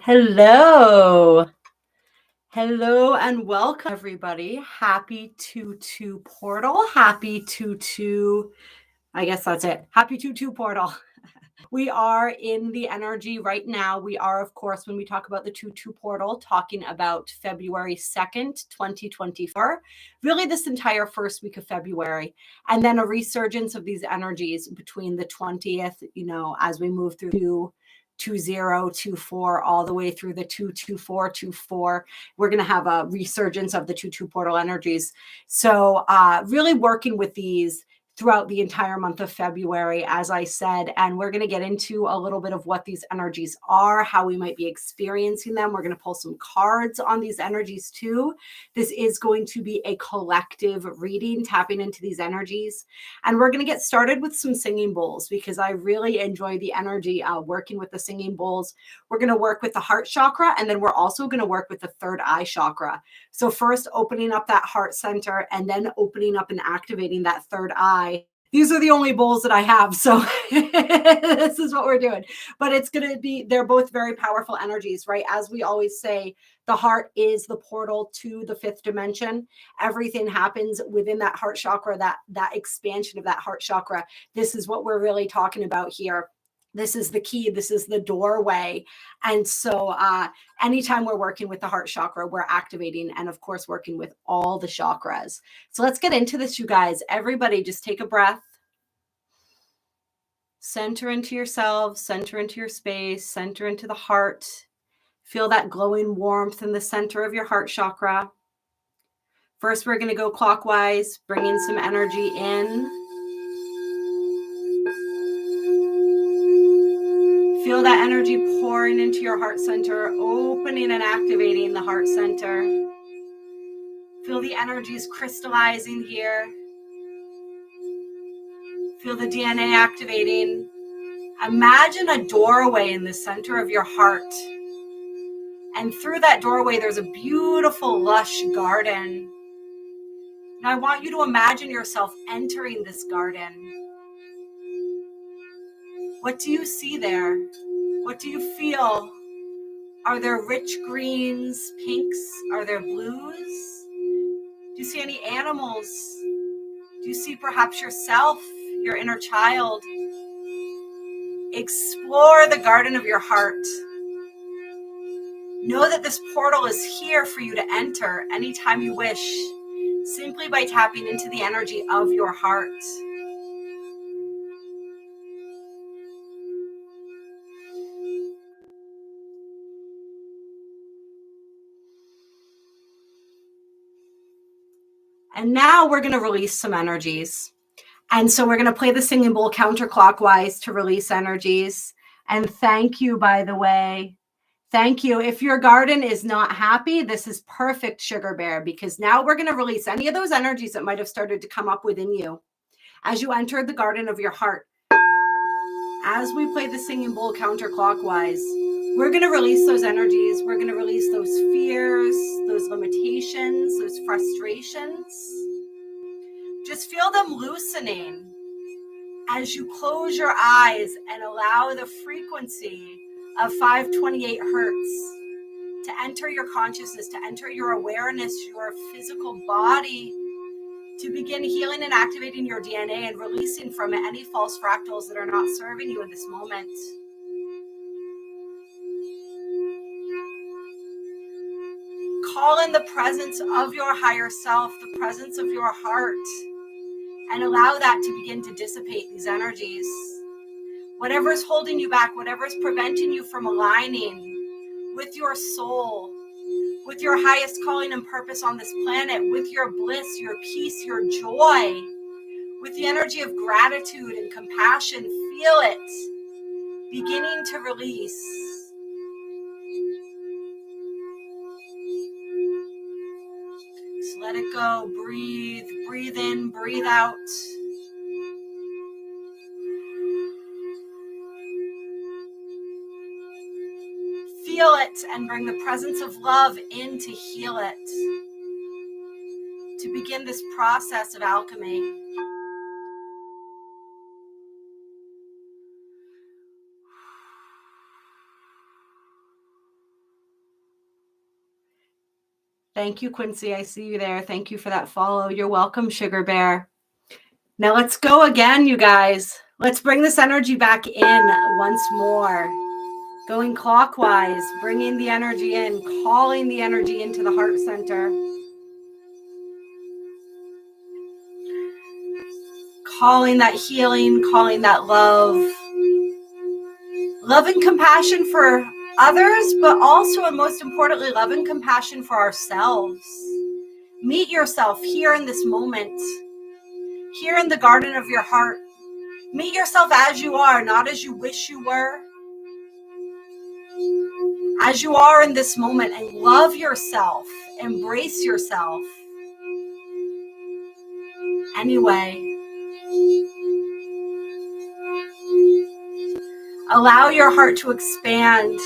Hello. Hello and welcome everybody. Happy 2-2 portal. Happy 2-2. I guess that's it. Happy 2-2 portal. We are in the energy right now. We are, of course, when we talk about the 2-2 portal, talking about February 2nd, 2024. Really this entire first week of February. And then a resurgence of these energies between the 20th, as we move through 2024 all the way through the 22424. We're going to have a resurgence of the 2-2 portal energies. So really working with these throughout the entire month of February, as I said, and we're going to get into a little bit of what these energies are, how we might be experiencing them. We're going to pull some cards on these energies too. This is going to be a collective reading, tapping into these energies. And we're going to get started with some singing bowls because I really enjoy the energy working with the singing bowls. We're going to work with the heart chakra, and then we're also going to work with the third eye chakra. So first opening up that heart center and then opening up and activating that third eye. These are the only bowls that I have. So this is what we're doing. But it's going to be, they're both very powerful energies, right? As we always say, the heart is the portal to the fifth dimension. Everything happens within that heart chakra, that expansion of that heart chakra. This is what we're really talking about here. This is the key. This is the doorway. And so anytime we're working with the heart chakra, we're activating and, of course, working with all the chakras. So let's get into this, you guys. Everybody just take a breath. Center into yourselves, center into your space, center into the heart. Feel that glowing warmth in the center of your heart chakra. First, we're going to go clockwise, bring in some energy in. Feel that energy pouring into your heart center, opening and activating the heart center. Feel the energies crystallizing here. Feel the DNA activating. Imagine a doorway in the center of your heart. And through that doorway, there's a beautiful, lush garden. And I want you to imagine yourself entering this garden. What do you see there? What do you feel? Are there rich greens, pinks? Are there blues? Do you see any animals? Do you see perhaps yourself, your inner child? Explore the garden of your heart. Know that this portal is here for you to enter anytime you wish, simply by tapping into the energy of your heart. And now we're going to release some energies. And so we're going to play the singing bowl counterclockwise to release energies. And thank you, by the way. Thank you. If your garden is not happy, this is perfect, Sugar Bear, because now we're going to release any of those energies that might have started to come up within you as you entered the garden of your heart. As we play the singing bowl counterclockwise, we're going to release those energies. We're going to release those fears, those limitations, those frustrations. Just feel them loosening as you close your eyes and allow the frequency of 528 hertz to enter your consciousness, to enter your awareness, your physical body, to begin healing and activating your DNA and releasing from it any false fractals that are not serving you in this moment. Call in the presence of your higher self, the presence of your heart, and allow that to begin to dissipate these energies. Whatever's holding you back, whatever's preventing you from aligning with your soul, with your highest calling and purpose on this planet, with your bliss, your peace, your joy, with the energy of gratitude and compassion, feel it beginning to release. Just let it go. Breathe. Breathe in, breathe out. Feel it and bring the presence of love in to heal it, to begin this process of alchemy. Thank you, Quincy. I see you there. Thank you for that follow. You're welcome, Sugar Bear. Now let's go again, you guys. Let's bring this energy back in once more. Going clockwise, bringing the energy in, calling the energy into the heart center. Calling that healing, calling that love. Love and compassion for others, but also, and most importantly, love and compassion for ourselves. Meet yourself here in this moment, here in the garden of your heart. Meet yourself as you are, not as you wish you were. As you are in this moment, and love yourself, embrace yourself. Anyway, allow your heart to expand,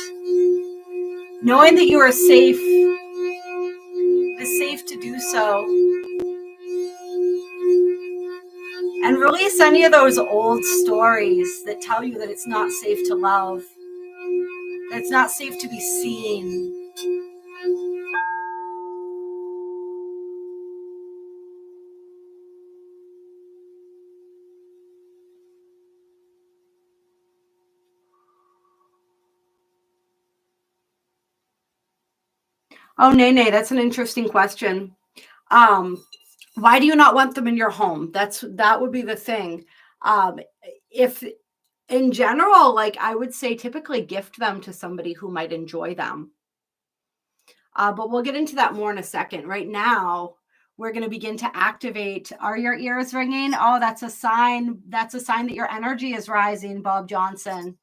knowing that you are safe. It is safe to do so. And release any of those old stories that tell you that it's not safe to love, that it's not safe to be seen. Oh, Nene, that's an interesting question. Why do you not want them in your home? That would be the thing. If in general, like I would say, typically gift them to somebody who might enjoy them. But we'll get into that more in a second. Right now, we're going to begin to activate. Are your ears ringing? Oh, that's a sign. That's a sign that your energy is rising, Bob Johnson.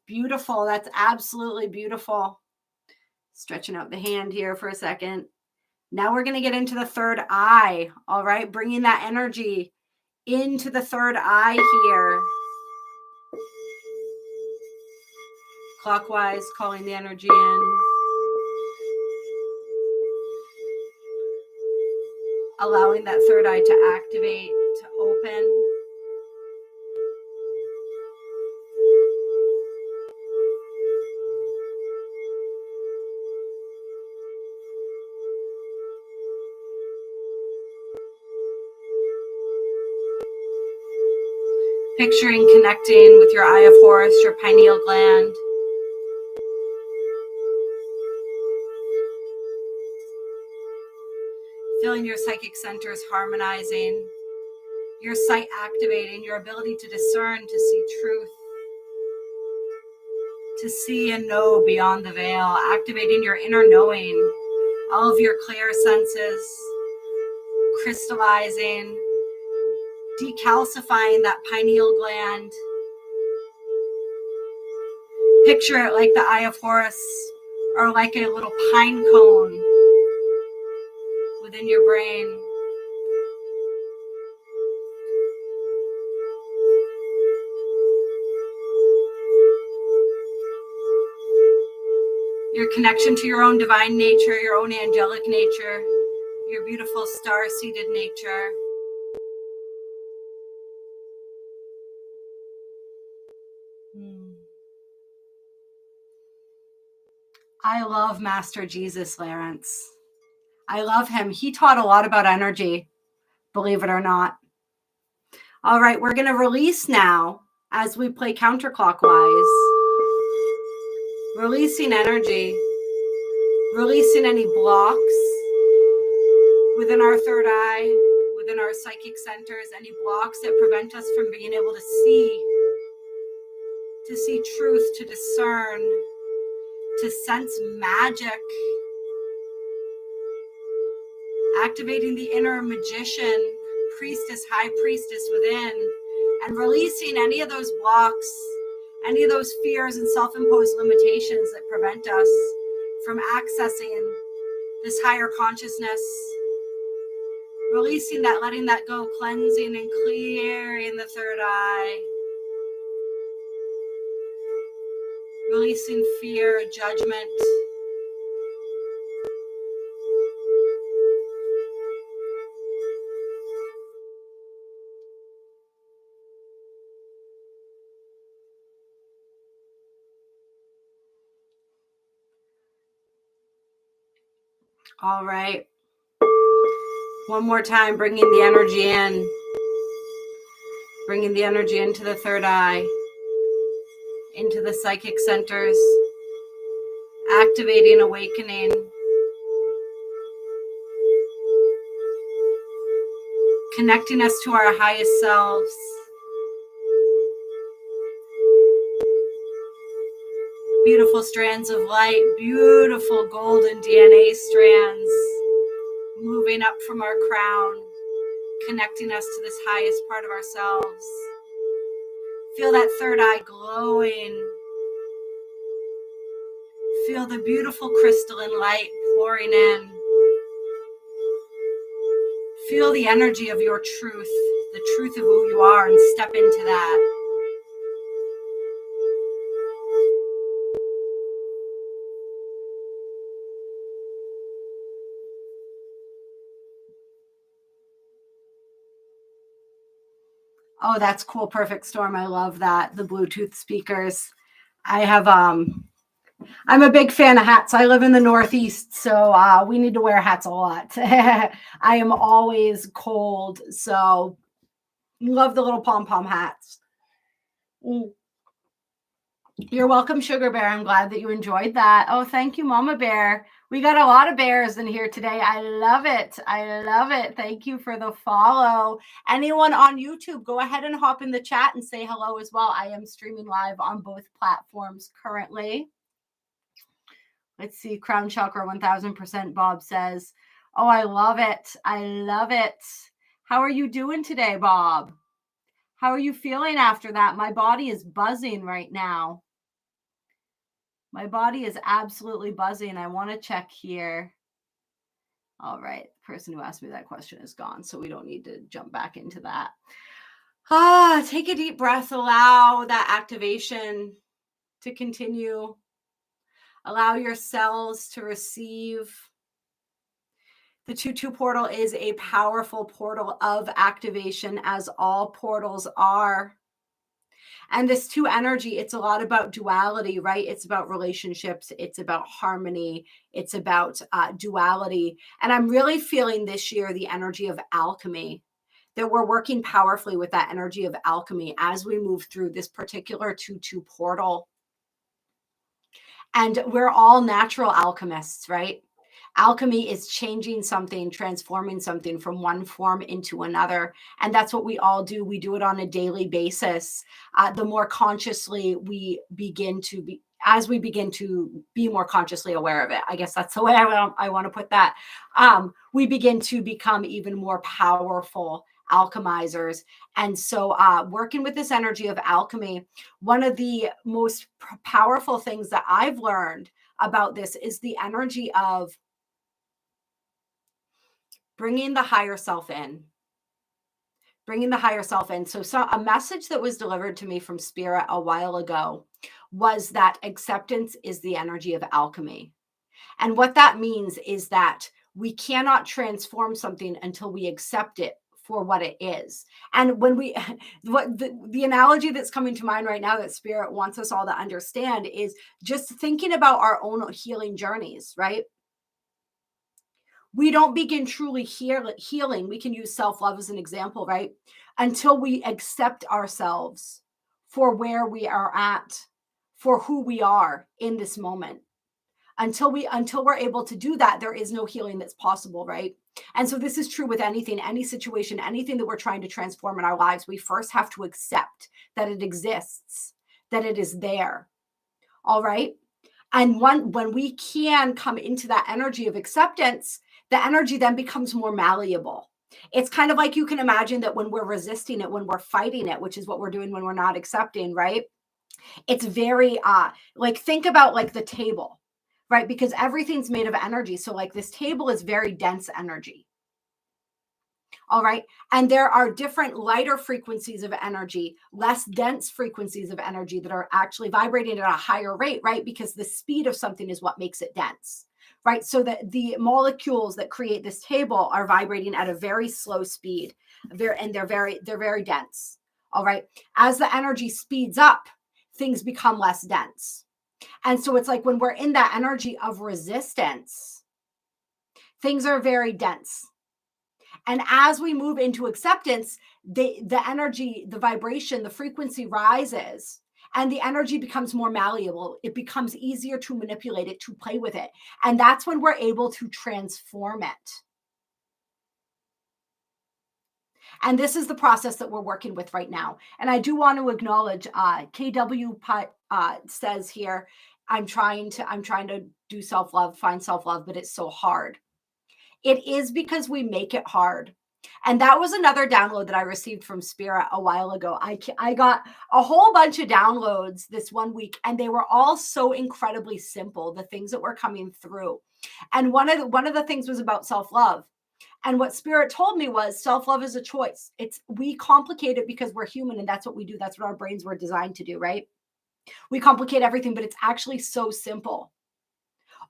Beautiful. That's absolutely beautiful. Stretching out the hand here for a second. Now we're going to get into the third eye. All right. Bringing that energy into the third eye here. Clockwise, calling the energy in. Allowing that third eye to activate, to open. Picturing connecting with your eye of Horus, your pineal gland. Feeling your psychic centers harmonizing. Your sight activating, your ability to discern, to see truth. To see and know beyond the veil. Activating your inner knowing. All of your clear senses. Crystallizing. Decalcifying that pineal gland. Picture it like the eye of Horus, or like a little pine cone within your brain. Your connection to your own divine nature, your own angelic nature, your beautiful star-seated nature. I love Master Jesus, Lawrence. I love him. He taught a lot about energy, believe it or not. All right, we're going to release now as we play counterclockwise. Releasing energy. Releasing any blocks within our third eye, within our psychic centers, any blocks that prevent us from being able to see truth, to discern, to sense magic. Activating the inner magician, priestess, high priestess within, and releasing any of those blocks, any of those fears and self-imposed limitations that prevent us from accessing this higher consciousness. Releasing that, letting that go, cleansing and clearing the third eye. Releasing fear, judgment. All right. One more time, bringing the energy in. Bringing the energy into the third eye, into the psychic centers, activating, awakening. Connecting us to our highest selves. Beautiful strands of light, beautiful golden DNA strands moving up from our crown, connecting us to this highest part of ourselves. Feel that third eye glowing. Feel the beautiful crystalline light pouring in. Feel the energy of your truth, the truth of who you are, and step into that. Oh, that's cool. Perfect Storm. I love that. The Bluetooth speakers. I'm a big fan of hats. I live in the Northeast, so we need to wear hats a lot. I am always cold, so love the little pom-pom hats. You're welcome, Sugar Bear. I'm glad that you enjoyed that. Oh, thank you, Mama Bear. We got a lot of bears in here today. I love it. I love it. Thank you for the follow. Anyone on YouTube, go ahead and hop in the chat and say hello as well. I am streaming live on both platforms currently. Let's see. Crown Chakra 1000%. Bob says, oh, I love it. I love it. How are you doing today, Bob? How are you feeling after that? My body is buzzing right now. My body is absolutely buzzing. I want to check here. All right. The person who asked me that question is gone, so we don't need to jump back into that. Take a deep breath. Allow that activation to continue. Allow your cells to receive. The 2-2 portal is a powerful portal of activation, as all portals are. And this 2 energy, it's a lot about duality, right? It's about relationships. It's about harmony. It's about duality. And I'm really feeling this year the energy of alchemy, that we're working powerfully with that energy of alchemy as we move through this particular 2-2 portal. And we're all natural alchemists, right? Alchemy is changing something, transforming something from one form into another. And that's what we all do. We do it on a daily basis. The more consciously we begin to be, as we begin to be more consciously aware of it, I guess that's the way I want to put that. We begin to become even more powerful alchemizers. And so working with this energy of alchemy, one of the most powerful things that I've learned about this is the energy of bringing the higher self in. Bringing the higher self in. So a message that was delivered to me from Spirit a while ago was that acceptance is the energy of alchemy. And what that means is that we cannot transform something until we accept it for what it is. And when we, what the analogy that's coming to mind right now that Spirit wants us all to understand is just thinking about our own healing journeys, right? We don't begin truly healing. We can use self-love as an example, right? Until we accept ourselves for where we are at, for who we are in this moment. Until we're able to do that, there is no healing that's possible, right? And so this is true with anything, any situation, anything that we're trying to transform in our lives. We first have to accept that it exists, that it is there. All right. And when we can come into that energy of acceptance, the energy then becomes more malleable. It's kind of like you can imagine that when we're resisting it, when we're fighting it, which is what we're doing when we're not accepting, right? It's very like, think about like the table, right? Because everything's made of energy. So like this table is very dense energy. All right. And there are different lighter frequencies of energy, less dense frequencies of energy that are actually vibrating at a higher rate, right? Because the speed of something is what makes it dense, right? So that the molecules that create this table are vibrating at a very slow speed, and they're very dense. All right. As the energy speeds up, things become less dense. And so it's like when we're in that energy of resistance, Things are very dense. And as we move into acceptance, the energy, the vibration, the frequency rises, and the energy becomes more malleable. It becomes easier to manipulate it, to play with it. And that's when we're able to transform it. And this is the process that we're working with right now. And I do want to acknowledge KW says here, I'm trying to do self-love, find self-love, but it's so hard. It is because we make it hard. And that was another download that I received from Spirit a while ago. I got a whole bunch of downloads this one week, and they were all so incredibly simple, the things that were coming through. And one of the things was about self-love. And what Spirit told me was self-love is a choice. We complicate it because we're human, and that's what we do. That's what our brains were designed to do, right? We complicate everything, but it's actually so simple.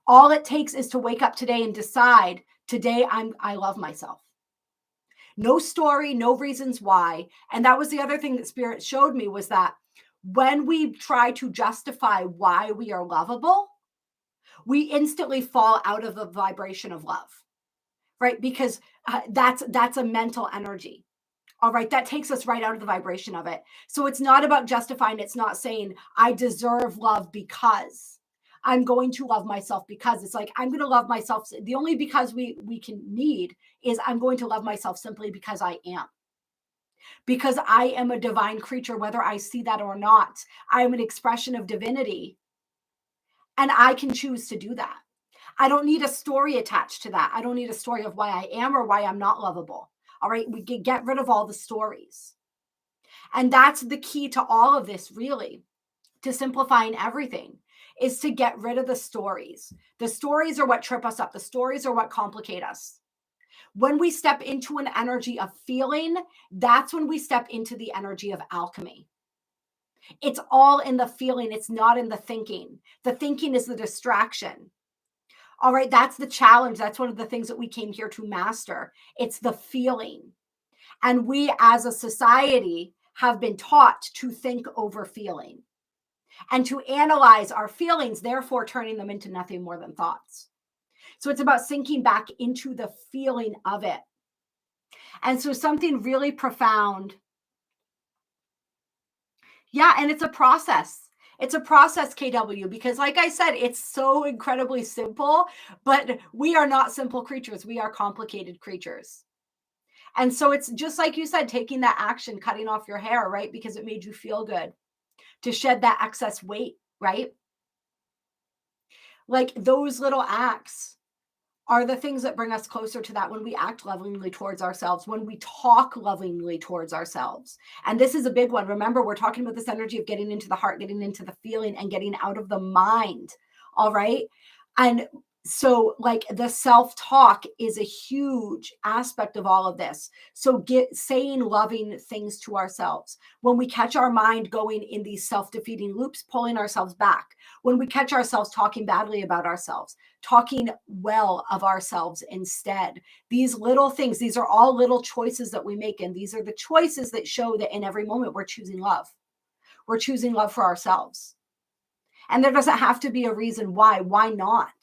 All it takes is to wake up today and decide, today I love myself. No story, no reasons why. And that was the other thing that Spirit showed me, was that when we try to justify why we are lovable, we instantly fall out of the vibration of love, right? Because that's a mental energy. All right, that takes us right out of the vibration of it. So it's not about justifying. It's not saying I deserve love because I'm going to love myself, because it's like, I'm going to love myself. The only because we can need is I'm going to love myself simply because I am. Because I am a divine creature, whether I see that or not. I am an expression of divinity. And I can choose to do that. I don't need a story attached to that. I don't need a story of why I am or why I'm not lovable. All right, we can get rid of all the stories. And that's the key to all of this, really, to simplifying everything, is to get rid of the stories. The stories are what trip us up. The stories are what complicate us. When we step into an energy of feeling, that's when we step into the energy of alchemy. It's all in the feeling. It's not in the thinking. The thinking is the distraction. All right, that's the challenge. That's one of the things that we came here to master. It's the feeling. And we as a society have been taught to think over feeling and to analyze our feelings, therefore turning them into nothing more than thoughts. So it's about sinking back into the feeling of it. And so something really profound. Yeah, and it's a process. It's a process, KW, because like I said, it's so incredibly simple, but we are not simple creatures. We are complicated creatures. And so it's just like you said, taking that action, cutting off your hair, right? Because it made you feel good, to shed that excess weight, right? Like those little acts are the things that bring us closer to that, when we act lovingly towards ourselves, when we talk lovingly towards ourselves. And this is a big one. Remember, we're talking about this energy of getting into the heart, getting into the feeling, and getting out of the mind. All right. And so like the self-talk is a huge aspect of all of this. So saying loving things to ourselves. When we catch our mind going in these self-defeating loops, pulling ourselves back. When we catch ourselves talking badly about ourselves, talking well of ourselves instead. These little things, these are all little choices that we make. And these are the choices that show that in every moment we're choosing love. We're choosing love for ourselves. And there doesn't have to be a reason why. Why not?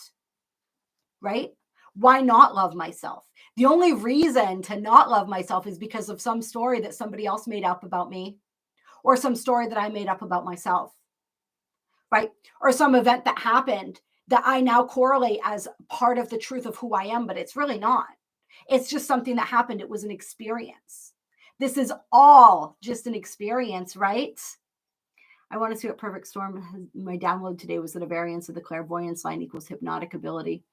Right? Why not love myself? The only reason to not love myself is because of some story that somebody else made up about me, or some story that I made up about myself, right? Or some event that happened that I now correlate as part of the truth of who I am, but it's really not. It's just something that happened. It was an experience. This is all just an experience, right? I want to see what perfect storm. My download today was that a variance of the clairvoyance line equals hypnotic ability.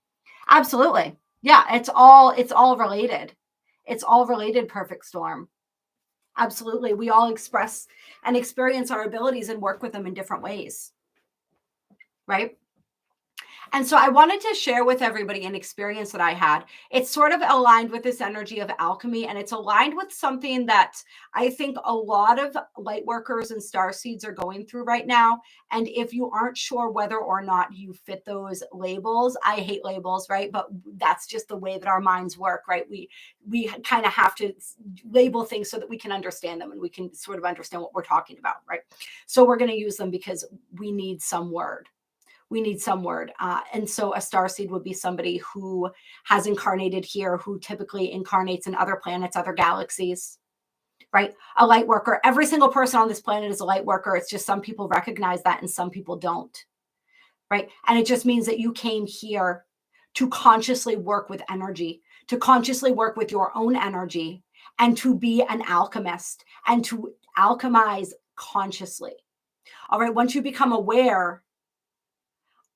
Absolutely. Yeah, it's all related. It's all related, perfect storm. Absolutely. We all express and experience our abilities and work with them in different ways. Right? And so I wanted to share with everybody an experience that I had. It's sort of aligned with this energy of alchemy, and it's aligned with something that I think a lot of light workers and starseeds are going through right now. And if you aren't sure whether or not you fit those labels, I hate labels, right? But that's just the way that our minds work, right? We kind of have to label things so that we can understand them and we can sort of understand what we're talking about, right? So we're going to use them because we need some word. We need some word. And so a starseed would be somebody who has incarnated here, who typically incarnates in other planets, other galaxies, right? A light worker. Every single person on this planet is a light worker. It's just some people recognize that and some people don't, right? And it just means that you came here to consciously work with energy, to consciously work with your own energy, and to be an alchemist and to alchemize consciously. All right. Once you become aware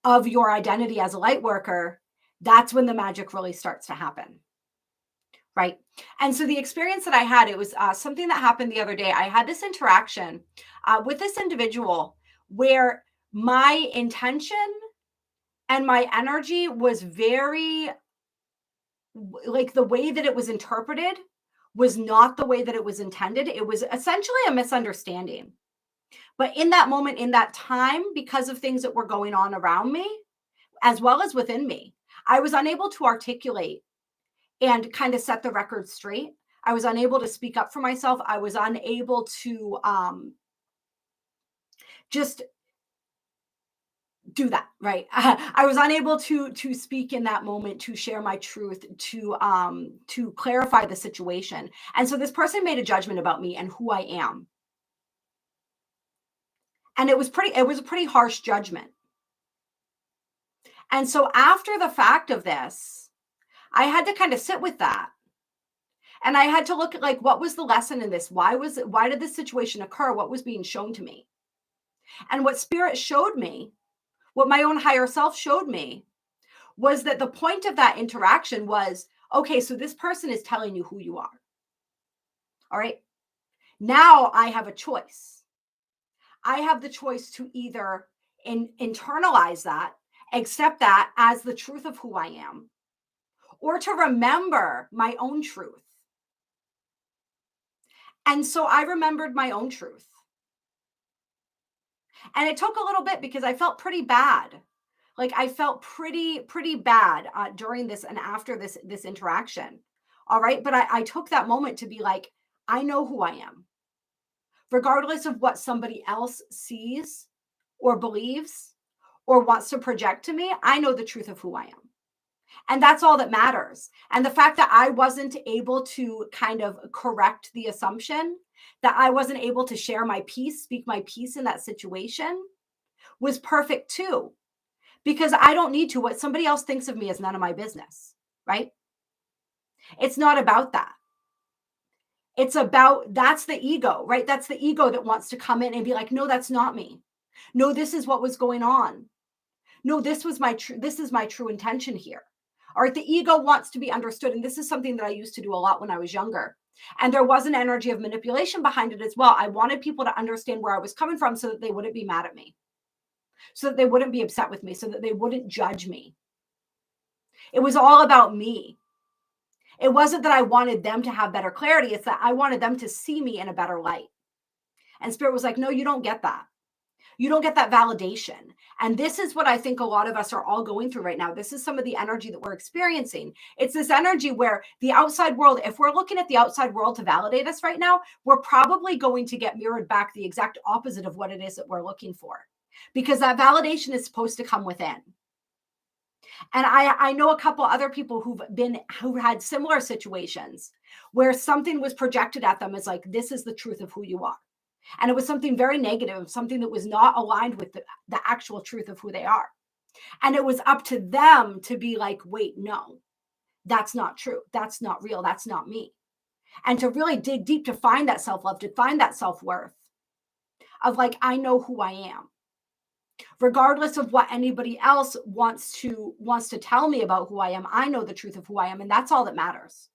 of your identity as a light worker, that's when the magic really starts to happen. Right. And so the experience that I had, it was something that happened the other day. I had this interaction with this individual where my intention and my energy was very, like, the way that it was interpreted was not the way that it was intended. It was essentially a misunderstanding. But in that moment, in that time, because of things that were going on around me, as well as within me, I was unable to articulate and kind of set the record straight. I was unable to speak up for myself. I was unable to just do that, right? I was unable to speak in that moment, to share my truth, to clarify the situation. And so this person made a judgment about me and who I am. And it was a pretty harsh judgment. And so after the fact of this, I had to kind of sit with that. And I had to look at, like, what was the lesson in this? Why did this situation occur? What was being shown to me? And what spirit showed me, what my own higher self showed me, was that the point of that interaction was, okay, so this person is telling you who you are. All right. Now I have a choice. I have the choice to either internalize that, accept that as the truth of who I am, or to remember my own truth. And so I remembered my own truth. And it took a little bit because I felt pretty bad. Like, I felt pretty bad during this and after this interaction. All right. But I took that moment to be like, I know who I am. Regardless of what somebody else sees or believes or wants to project to me, I know the truth of who I am. And that's all that matters. And the fact that I wasn't able to kind of correct the assumption, that I wasn't able to share my piece, speak my piece in that situation, was perfect too. Because I don't need to. What somebody else thinks of me is none of my business, right? It's not about that. It's about, that's the ego, right? That's the ego that wants to come in and be like, no, that's not me. No, this is what was going on. No, this is my true intention here. All right, the ego wants to be understood. And this is something that I used to do a lot when I was younger. And there was an energy of manipulation behind it as well. I wanted people to understand where I was coming from so that they wouldn't be mad at me, so that they wouldn't be upset with me, so that they wouldn't judge me. It was all about me. It wasn't that I wanted them to have better clarity. It's that I wanted them to see me in a better light. And Spirit was like, no, you don't get that. You don't get that validation. And this is what I think a lot of us are all going through right now. This is some of the energy that we're experiencing. It's this energy where the outside world, if we're looking at the outside world to validate us right now, we're probably going to get mirrored back the exact opposite of what it is that we're looking for. Because that validation is supposed to come within. And I know a couple other people who had similar situations where something was projected at them as like, this is the truth of who you are. And it was something very negative, something that was not aligned with the actual truth of who they are. And it was up to them to be like, wait, no, that's not true. That's not real. That's not me. And to really dig deep to find that self-love, to find that self-worth of like, I know who I am. Regardless of what anybody else wants to tell me about who I am, I know the truth of who I am. And that's all that matters.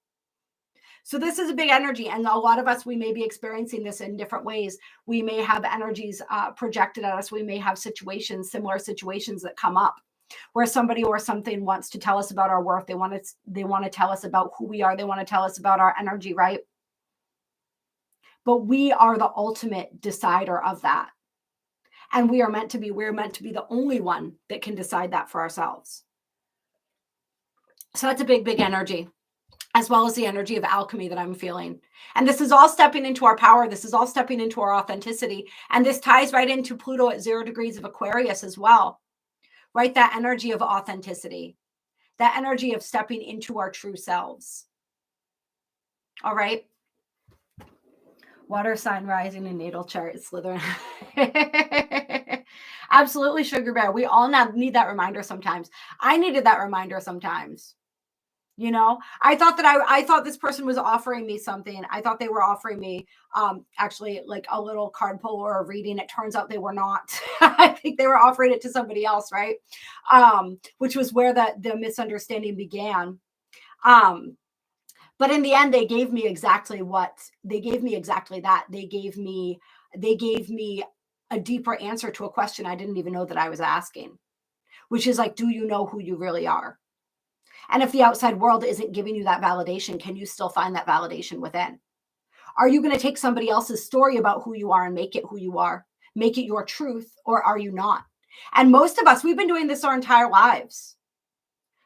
So this is a big energy. And a lot of us, we may be experiencing this in different ways. We may have energies projected at us. We may have similar situations that come up where somebody or something wants to tell us about our worth. They want to tell us about who we are. They want to tell us about our energy, right? But we are the ultimate decider of that. And we're meant to be the only one that can decide that for ourselves. So that's a big, big energy, as well as the energy of alchemy that I'm feeling. And this is all stepping into our power. This is all stepping into our authenticity. And this ties right into Pluto at 0 degrees of Aquarius as well, right? That energy of authenticity, that energy of stepping into our true selves. All right. Water sign rising in natal chart, Slytherin. Absolutely, Sugar Bear. We all need that reminder sometimes. I needed that reminder sometimes. You know, I thought this person was offering me something. I thought they were offering me actually like a little card pull or a reading. It turns out they were not. I think they were offering it to somebody else, right? Which was where the misunderstanding began. But in the end, they gave me exactly that. They gave me a deeper answer to a question I didn't even know that I was asking, which is like, do you know who you really are? And if the outside world isn't giving you that validation, can you still find that validation within? Are you going to take somebody else's story about who you are and make it who you are, make it your truth, or are you not? And most of us, we've been doing this our entire lives,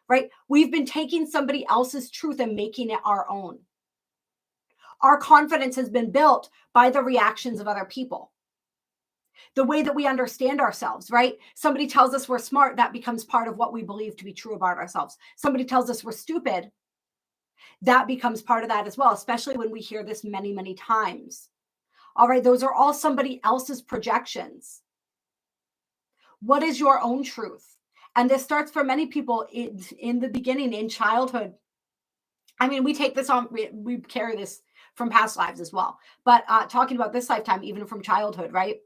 right? We've been taking somebody else's truth and making it our own. Our confidence has been built by the reactions of other people. The way that we understand ourselves, right? Somebody tells us we're smart, that becomes part of what we believe to be true about ourselves. Somebody tells us we're stupid, that becomes part of that as well, especially when we hear this many, many times. All right, those are all somebody else's projections. What is your own truth? And this starts for many people in the beginning, in childhood. I mean, we take this on, we carry this from past lives as well. But talking about this lifetime, even from childhood, right?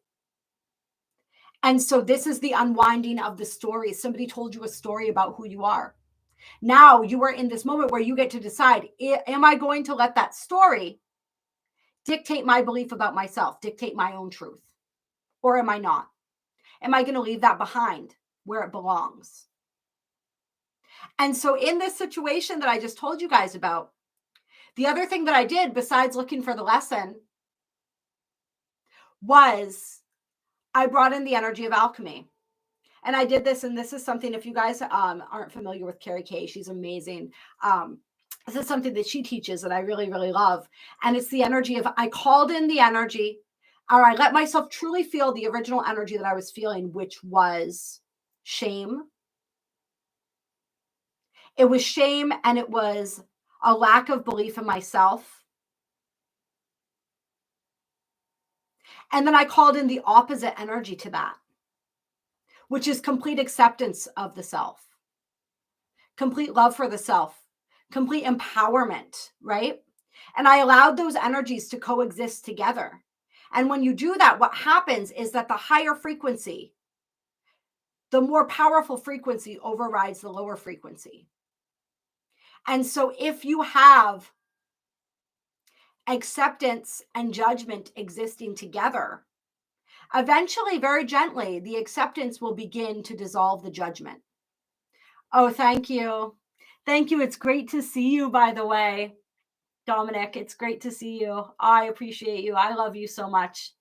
And so this is the unwinding of the story. Somebody told you a story about who you are. Now you are in this moment where you get to decide, am I going to let that story dictate my belief about myself, dictate my own truth? Or am I not? Am I going to leave that behind where it belongs? And so in this situation that I just told you guys about, the other thing that I did besides looking for the lesson was I brought in the energy of alchemy. And I did this, and this is something, if you guys aren't familiar with Carrie Kay, she's amazing. This is something that she teaches that I really, really love. And it's the energy of, I called in the energy, or I let myself truly feel the original energy that I was feeling, which was shame. It was shame, and it was a lack of belief in myself. And then I called in the opposite energy to that, which is complete acceptance of the self, complete love for the self, complete empowerment, right? And I allowed those energies to coexist together. And when you do that, what happens is that the higher frequency, the more powerful frequency overrides the lower frequency. And so if you have acceptance and judgment existing together, eventually, very gently, the acceptance will begin to dissolve the judgment. Oh, thank you. Thank you. It's great to see you, by the way, Dominic. It's great to see you. I appreciate you. I love you so much.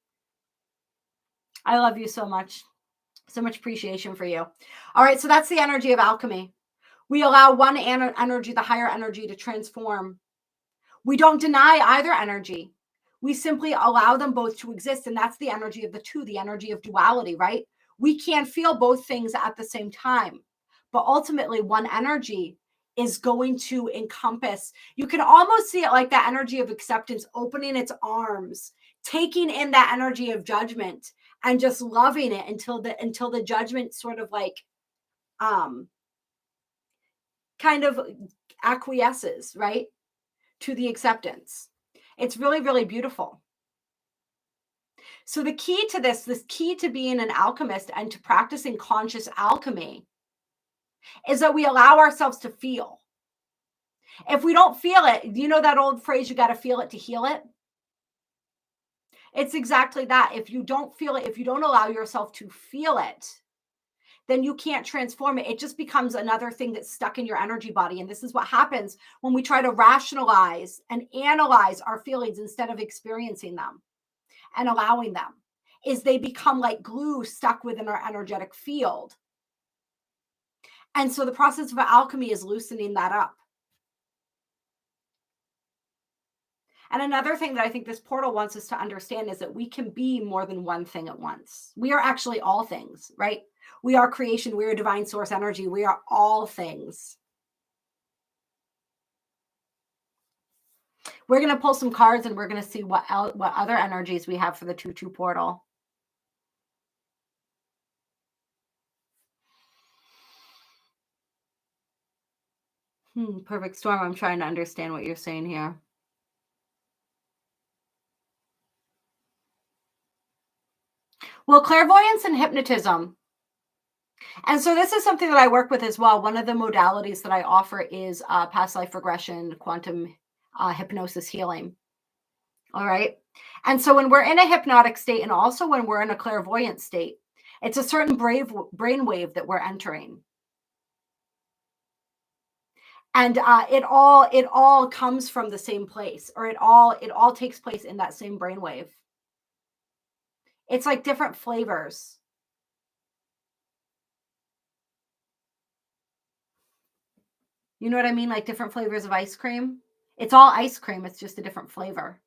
I love you so much. So much appreciation for you. All right. So that's the energy of alchemy. We allow one energy, the higher energy, to transform. We don't deny either energy. We simply allow them both to exist. And that's the energy of the two, the energy of duality, right? We can't feel both things at the same time. But ultimately, one energy is going to encompass, you can almost see it like that energy of acceptance, opening its arms, taking in that energy of judgment and just loving it until the judgment sort of like kind of acquiesces, right, to the acceptance. It's really, really beautiful. So the key to this key to being an alchemist and to practicing conscious alchemy is that we allow ourselves to feel. If we don't feel it, you know that old phrase, you got to feel it to heal it? It's exactly that. If you don't feel it, if you don't allow yourself to feel it, then you can't transform it. It just becomes another thing that's stuck in your energy body. And this is what happens when we try to rationalize and analyze our feelings instead of experiencing them and allowing them, is they become like glue stuck within our energetic field. And so the process of alchemy is loosening that up. And another thing that I think this portal wants us to understand is that we can be more than one thing at once. We are actually all things, right? We are creation. We are divine source energy. We are all things. We're going to pull some cards and we're going to see what other energies we have for the 2-2 portal. Perfect storm. I'm trying to understand what you're saying here. Well, clairvoyance and hypnotism. And so this is something that I work with as well. One of the modalities that I offer is past life regression, quantum hypnosis healing. All right. And so when we're in a hypnotic state and also when we're in a clairvoyant state, it's a certain brainwave that we're entering. And it all comes from the same place, or it all takes place in that same brainwave. It's like different flavors. You know what I mean? Like different flavors of ice cream. It's all ice cream. It's just a different flavor.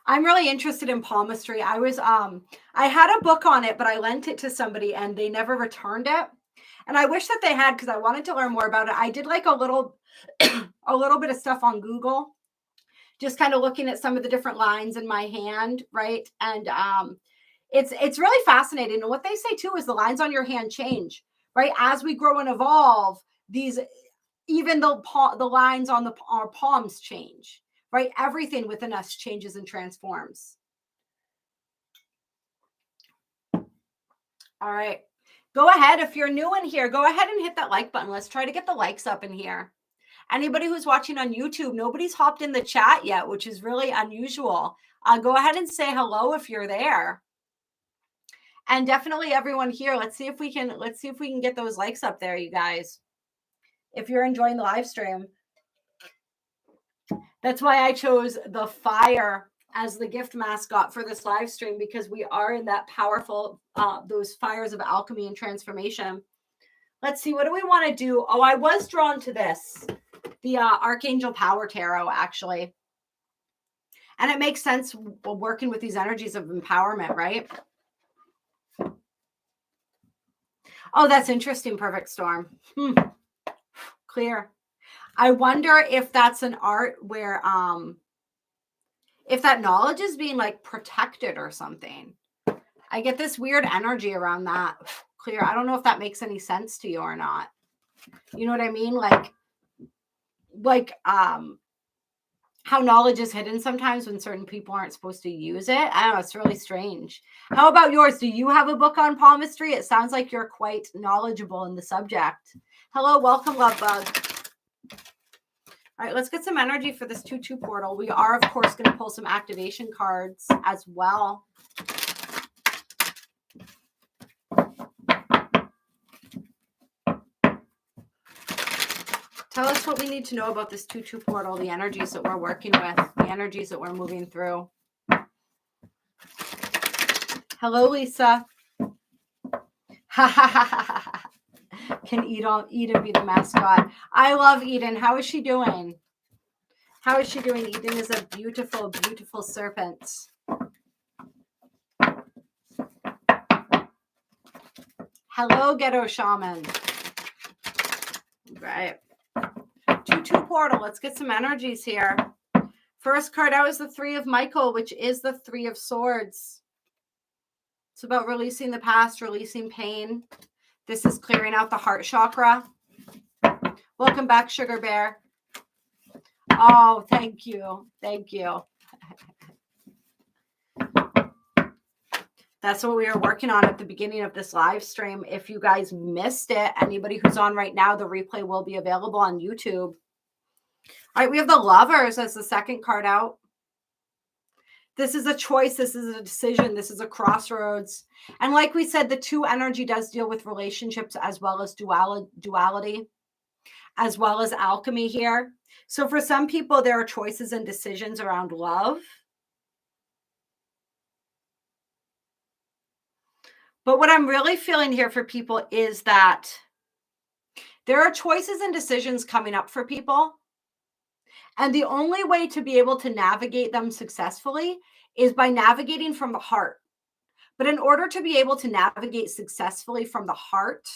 I'm really interested in palmistry. I had a book on it, but I lent it to somebody and they never returned it. And I wish that they had, because I wanted to learn more about it. I did like a little bit of stuff on Google, just kind of looking at some of the different lines in my hand, right? And it's really fascinating. And what they say too is the lines on your hand change, right? As we grow and evolve, even the lines on our palms change, right? Everything within us changes and transforms. All right. Go ahead. If you're new in here, go ahead and hit that like button. Let's try to get the likes up in here. Anybody who's watching on YouTube, nobody's hopped in the chat yet, which is really unusual. Go ahead and say hello if you're there. And definitely everyone here, let's see if we can get those likes up there, you guys. If you're enjoying the live stream. That's why I chose the fire as the gift mascot for this live stream, because we are in that powerful, those fires of alchemy and transformation. Let's see, what do we want to do? Oh, I was drawn to this, the Archangel Power Tarot, actually. And it makes sense working with these energies of empowerment, right? Oh, that's interesting. Perfect storm. Clear. I wonder if that's an art where, if that knowledge is being like protected or something. I get this weird energy around that. Clear. I don't know if that makes any sense to you or not. You know what I mean? Like how knowledge is hidden sometimes when certain people aren't supposed to use it. I don't know. It's really strange. How about yours? Do you have a book on palmistry? It sounds like you're quite knowledgeable in the subject. Hello. Welcome, love bug. All right, let's get some energy for this 2-2 portal. We are, of course, going to pull some activation cards as well. Tell us what we need to know about this 2-2 portal, the energies that we're working with, the energies that we're moving through. Hello, Lisa. Can Eden be the mascot? I love Eden. How is she doing? How is she doing? Eden is a beautiful, beautiful serpent. Hello, Ghetto Shaman. Right. 2-2 portal. Let's get some energies here. First card out is the 3 of Michael, which is the 3 of Swords. It's about releasing the past, releasing pain. This is clearing out the heart chakra. Welcome back, Sugar Bear. Oh, thank you. Thank you. That's what we were working on at the beginning of this live stream. If you guys missed it, anybody who's on right now, the replay will be available on YouTube. All right, we have the Lovers as the second card out. This is a choice. This is a decision. This is a crossroads. And like we said, the 2 energy does deal with relationships as well as duality, as well as alchemy here. So for some people, there are choices and decisions around love. But what I'm really feeling here for people is that there are choices and decisions coming up for people. And the only way to be able to navigate them successfully is by navigating from the heart. But in order to be able to navigate successfully from the heart,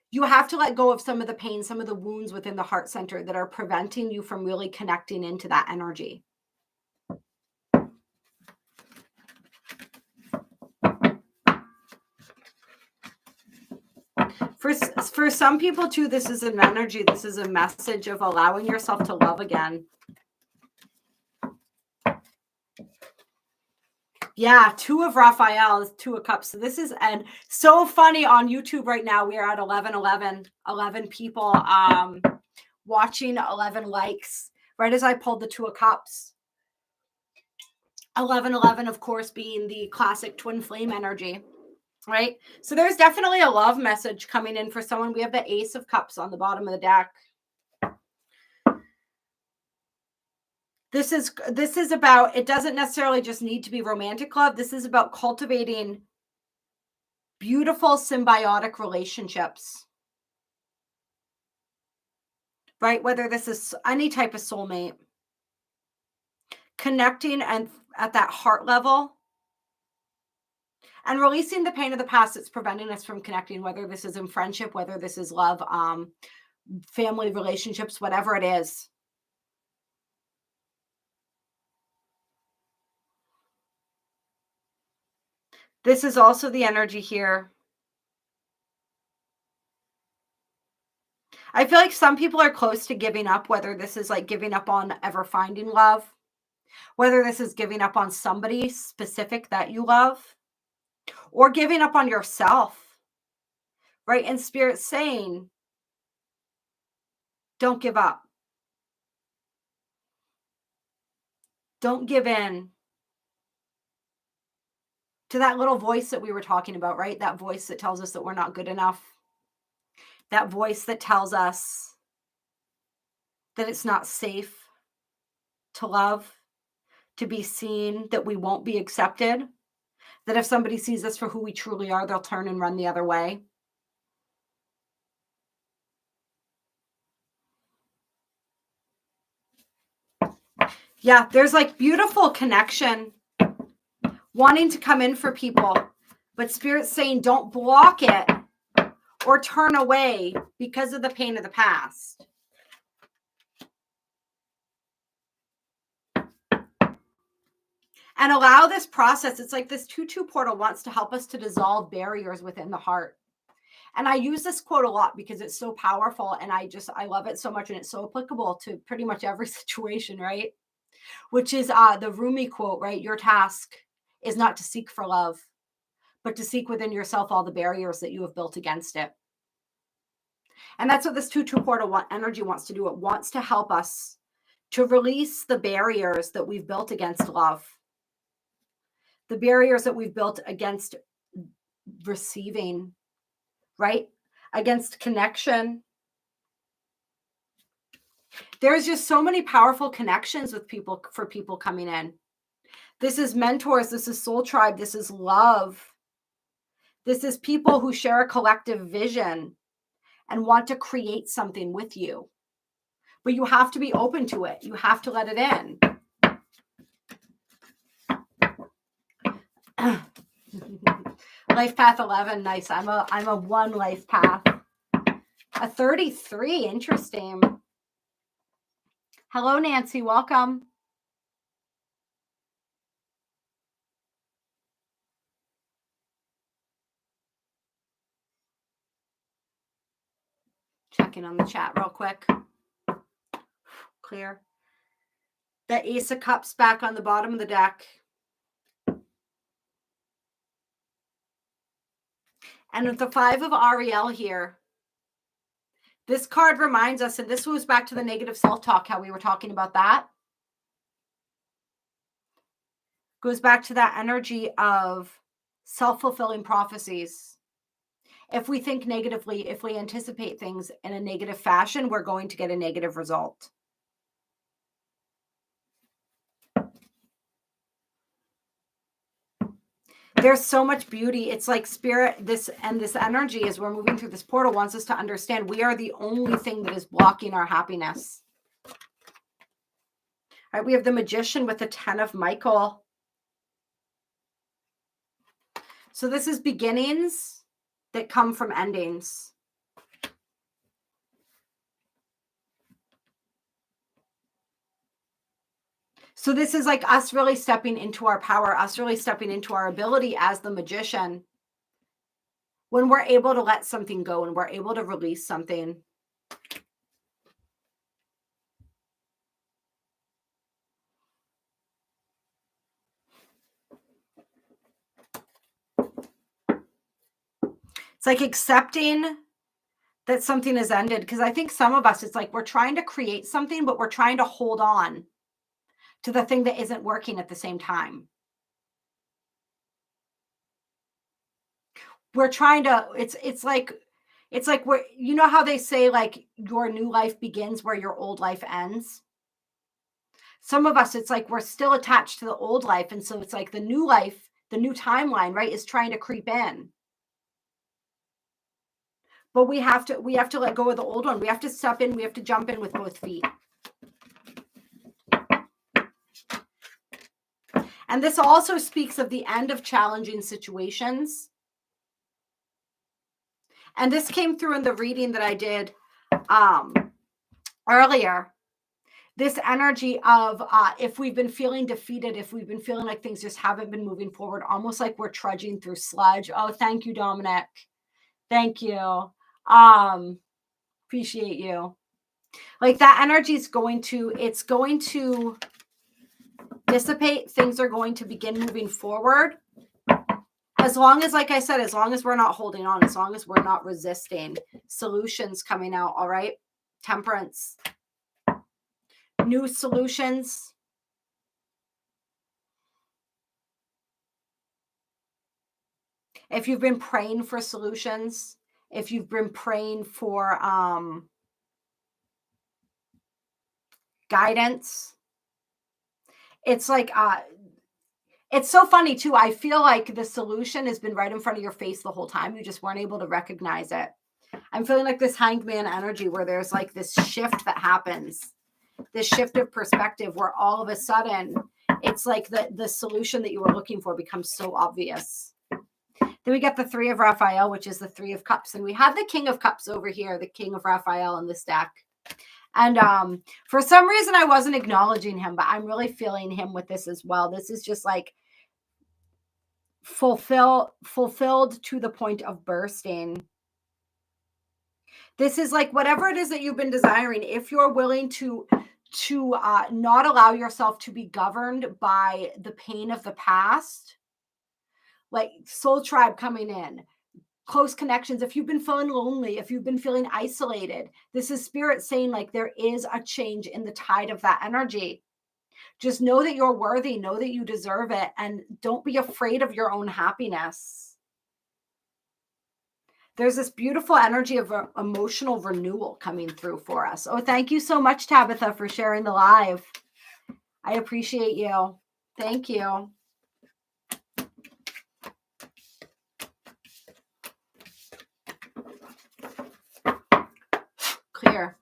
you have to let go of some of the pain, some of the wounds within the heart center that are preventing you from really connecting into that energy. For some people too, this is an energy. This is a message of allowing yourself to love again. Yeah, Two of Raphael, Two of Cups. So this is, and so funny on YouTube right now. We are at 11 people watching, 11 likes, right as I pulled the Two of Cups. 11, of course, being the classic twin flame energy, right? So there's definitely a love message coming in for someone. We have the Ace of Cups on the bottom of the deck. This is about, it doesn't necessarily just need to be romantic love. This is about cultivating beautiful symbiotic relationships, right? Whether this is any type of soulmate, connecting and at that heart level and releasing the pain of the past that's preventing us from connecting, whether this is in friendship, whether this is love, family relationships, whatever it is. This is also the energy here. I feel like some people are close to giving up, whether this is like giving up on ever finding love, whether this is giving up on somebody specific that you love, or giving up on yourself, right? And Spirit's saying, don't give up. Don't give in to that little voice that we were talking about, right? That voice that tells us that we're not good enough. That voice that tells us that it's not safe to love, to be seen, that we won't be accepted, that if somebody sees us for who we truly are, they'll turn and run the other way. Yeah, there's like beautiful connection wanting to come in for people, but Spirit's saying don't block it or turn away because of the pain of the past. And allow this process. It's like this 2-2 portal wants to help us to dissolve barriers within the heart. And I use this quote a lot because it's so powerful and I love it so much and it's so applicable to pretty much every situation, right? Which is the Rumi quote, right? Your task is not to seek for love, but to seek within yourself all the barriers that you have built against it. And that's what this 2-2 portal energy wants to do. It wants to help us to release the barriers that we've built against love, the barriers that we've built against receiving, right? Against connection. There's just so many powerful connections with people, for people coming in. This is mentors. This is soul tribe. This is love. This is people who share a collective vision and want to create something with you. But you have to be open to it. You have to let it in. Life path 11. Nice. I'm a 1 life path. A 33. Interesting. Hello, Nancy. Welcome. Checking on the chat real quick. Clear. The Ace of Cups back on the bottom of the deck. And with the 5 of Ariel here, this card reminds us, and this goes back to the negative self-talk, how we were talking about that. Goes back to that energy of self-fulfilling prophecies. If we think negatively, if we anticipate things in a negative fashion, we're going to get a negative result. There's so much beauty. It's like spirit, this energy as we're moving through this portal wants us to understand we are the only thing that is blocking our happiness. All right, we have the Magician with the 10 of Michael. So this is beginnings that come from endings. So this is like us really stepping into our power, us really stepping into our ability as the Magician. When we're able to let something go and we're able to release something. It's like accepting that something has ended. Because I think some of us, it's like we're trying to create something, but we're trying to hold on to the thing that isn't working at the same time. We're trying to, it's like we're, you know how they say like your new life begins where your old life ends? Some of us, it's like we're still attached to the old life. And so it's like the new life, the new timeline, right, is trying to creep in. But we have to let go of the old one. We have to step in. We have to jump in with both feet. And this also speaks of the end of challenging situations. And this came through in the reading that I did earlier. This energy of if we've been feeling defeated, if we've been feeling like things just haven't been moving forward, almost like we're trudging through sludge. Oh, thank you, Dominic. Thank you. Appreciate you. Like that energy is going to dissipate. Things are going to begin moving forward. As long as, like I said, as long as we're not holding on, as long as we're not resisting, solutions coming out. All right. Temperance. New solutions. If you've been praying for solutions, if you've been praying for guidance, it's like it's so funny too. I feel like the solution has been right in front of your face the whole time. You just weren't able to recognize it. I'm feeling like this Hanged Man energy where there's like this shift that happens, this shift of perspective where all of a sudden it's like the solution that you were looking for becomes so obvious. Then we get the 3 of Raphael, which is the 3 of Cups. And we have the King of Cups over here, the King of Raphael in this deck. And for some reason, I wasn't acknowledging him, but I'm really feeling him with this as well. This is just like fulfilled to the point of bursting. This is like whatever it is that you've been desiring. If you're willing to not allow yourself to be governed by the pain of the past, like soul tribe coming in, close connections. If you've been feeling lonely, if you've been feeling isolated, this is spirit saying like there is a change in the tide of that energy. Just know that you're worthy, know that you deserve it, and don't be afraid of your own happiness. There's this beautiful energy of emotional renewal coming through for us. Oh, thank you so much, Tabitha, for sharing the live. I appreciate you. Thank you. Clear.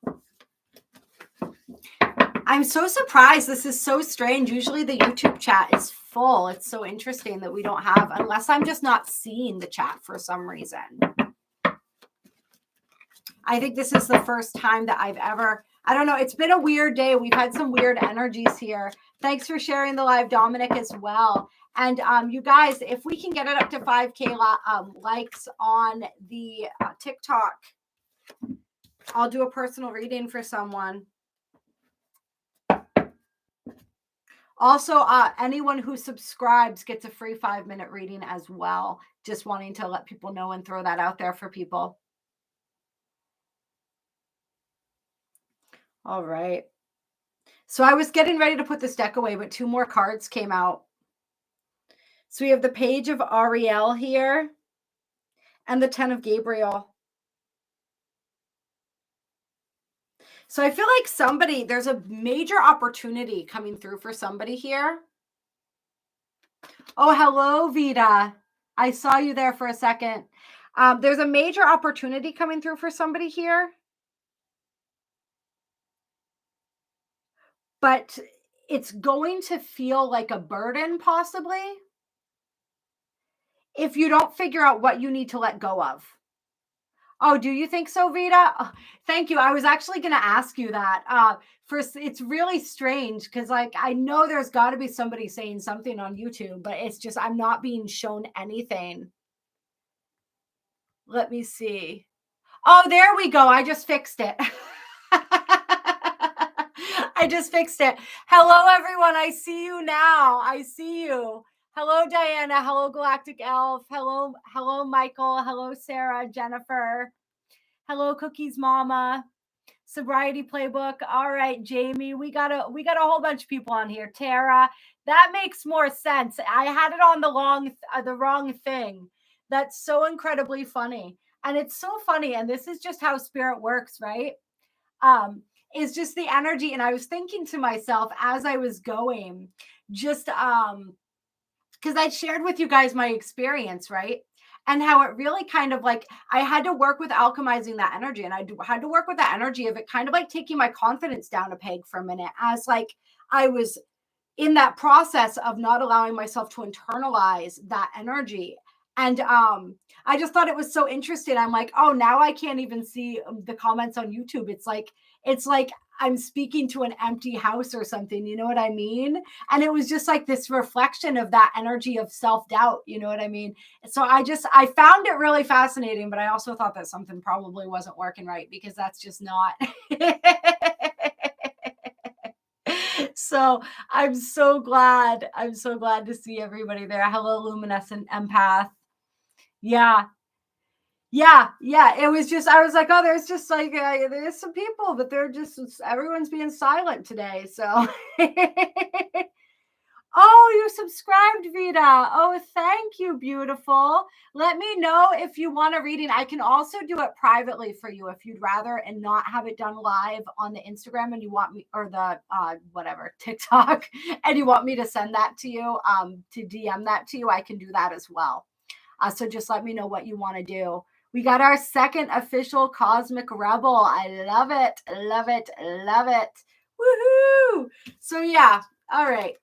I'm so surprised. This is so strange. Usually the YouTube chat is full. It's so interesting that we don't have, unless I'm just not seeing the chat for some reason. I think this is the first time that I've ever, I don't know. It's been a weird day. We've had some weird energies here. Thanks for sharing the live, Dominic, as well. And you guys, if we can get it up to 5K likes on the TikTok, I'll do a personal reading for someone. Also, anyone who subscribes gets a free 5-minute reading as well. Just wanting to let people know and throw that out there for people. All right. So I was getting ready to put this deck away, but 2 more cards came out. So we have the Page of Ariel here and the 10 of Gabriel. So I feel like there's a major opportunity coming through for somebody here. Oh, hello, Vita. I saw you there for a second. There's a major opportunity coming through for somebody here, but it's going to feel like a burden possibly if you don't figure out what you need to let go of. Oh, do you think so, Vita? Oh, thank you. I was actually going to ask you that. First, it's really strange because, like, I know there's got to be somebody saying something on YouTube, but it's just I'm not being shown anything. Let me see. Oh, there we go. I just fixed it. I just fixed it. Hello, everyone. I see you now. I see you. Hello, Diana. Hello, Galactic Elf. Hello, Michael. Hello, Sarah, Jennifer. Hello, Cookies Mama. Sobriety Playbook. All right, Jamie. We got a whole bunch of people on here. Tara. That makes more sense. I had it on the wrong thing. That's so incredibly funny. And it's so funny. And this is just how spirit works, right? Is just the energy. And I was thinking to myself as I was going, just because I shared with you guys my experience, right? And how it really kind of like I had to work with alchemizing that energy. And had to work with that energy of it kind of like taking my confidence down a peg for a minute as like I was in that process of not allowing myself to internalize that energy. And I just thought it was so interesting. I'm like, oh, now I can't even see the comments on YouTube. It's like I'm speaking to an empty house or something. You know what I mean? And it was just like this reflection of that energy of self-doubt. You know what I mean? So I found it really fascinating, but I also thought that something probably wasn't working right because that's just not. So I'm so glad. I'm so glad to see everybody there. Hello, luminescent empath. Yeah. Yeah. Yeah. It was just, I was like, oh, there's just like, there's some people, but they're just, everyone's being silent today. So oh, you subscribed, Vita. Oh, thank you, beautiful. Let me know if you want a reading. I can also do it privately for you if you'd rather and not have it done live on the Instagram and you want me or the whatever TikTok and you want me to send that to you, to DM that to you. I can do that as well. So just let me know what you want to do. We got our second official Cosmic Rebel. I love it. Love it. Love it. Woohoo. So yeah. All right.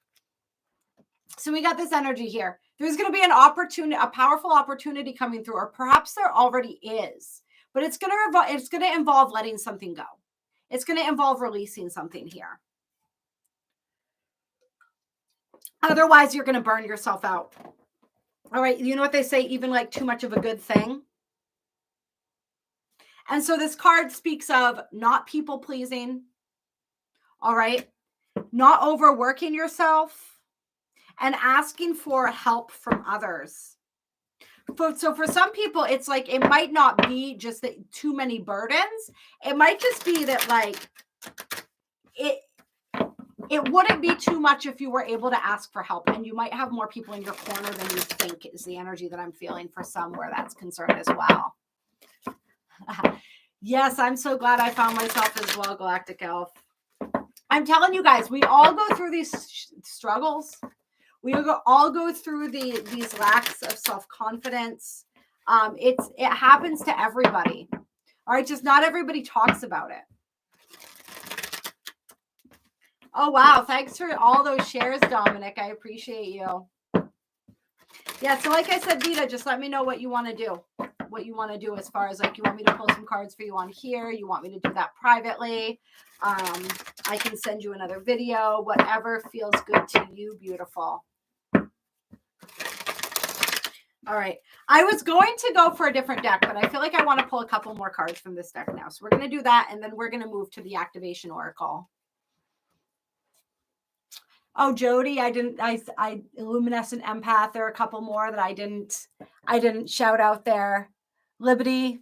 So we got this energy here. There's going to be an opportunity, a powerful opportunity coming through, or perhaps there already is, but it's going to involve letting something go. It's going to involve releasing something here. Otherwise, you're going to burn yourself out. All right. You know what they say, even like too much of a good thing. And so this card speaks of not people pleasing. All right. Not overworking yourself and asking for help from others. So for some people, it's like, it might not be just that too many burdens. It might just be that like, it wouldn't be too much if you were able to ask for help, and you might have more people in your corner than you think is the energy that I'm feeling for some where that's concerned as well. Yes, I'm so glad I found myself as well, Galactic Elf. I'm telling you guys, we all go through these struggles. We all go through these lacks of self-confidence. It happens to everybody. All right, just not everybody talks about it. Oh, wow. Thanks for all those shares, Dominic. I appreciate you. Yeah, so like I said, Vita, just let me know what you want to do. What you want to do as far as like, you want me to pull some cards for you on here? You want me to do that privately? I can send you another video, whatever feels good to you, beautiful. All right. I was going to go for a different deck, but I feel like I want to pull a couple more cards from this deck now. So we're going to do that, and then we're going to move to the Activation Oracle. Oh, Jody, I Luminescent Empath. There are a couple more that I didn't shout out there. Liberty.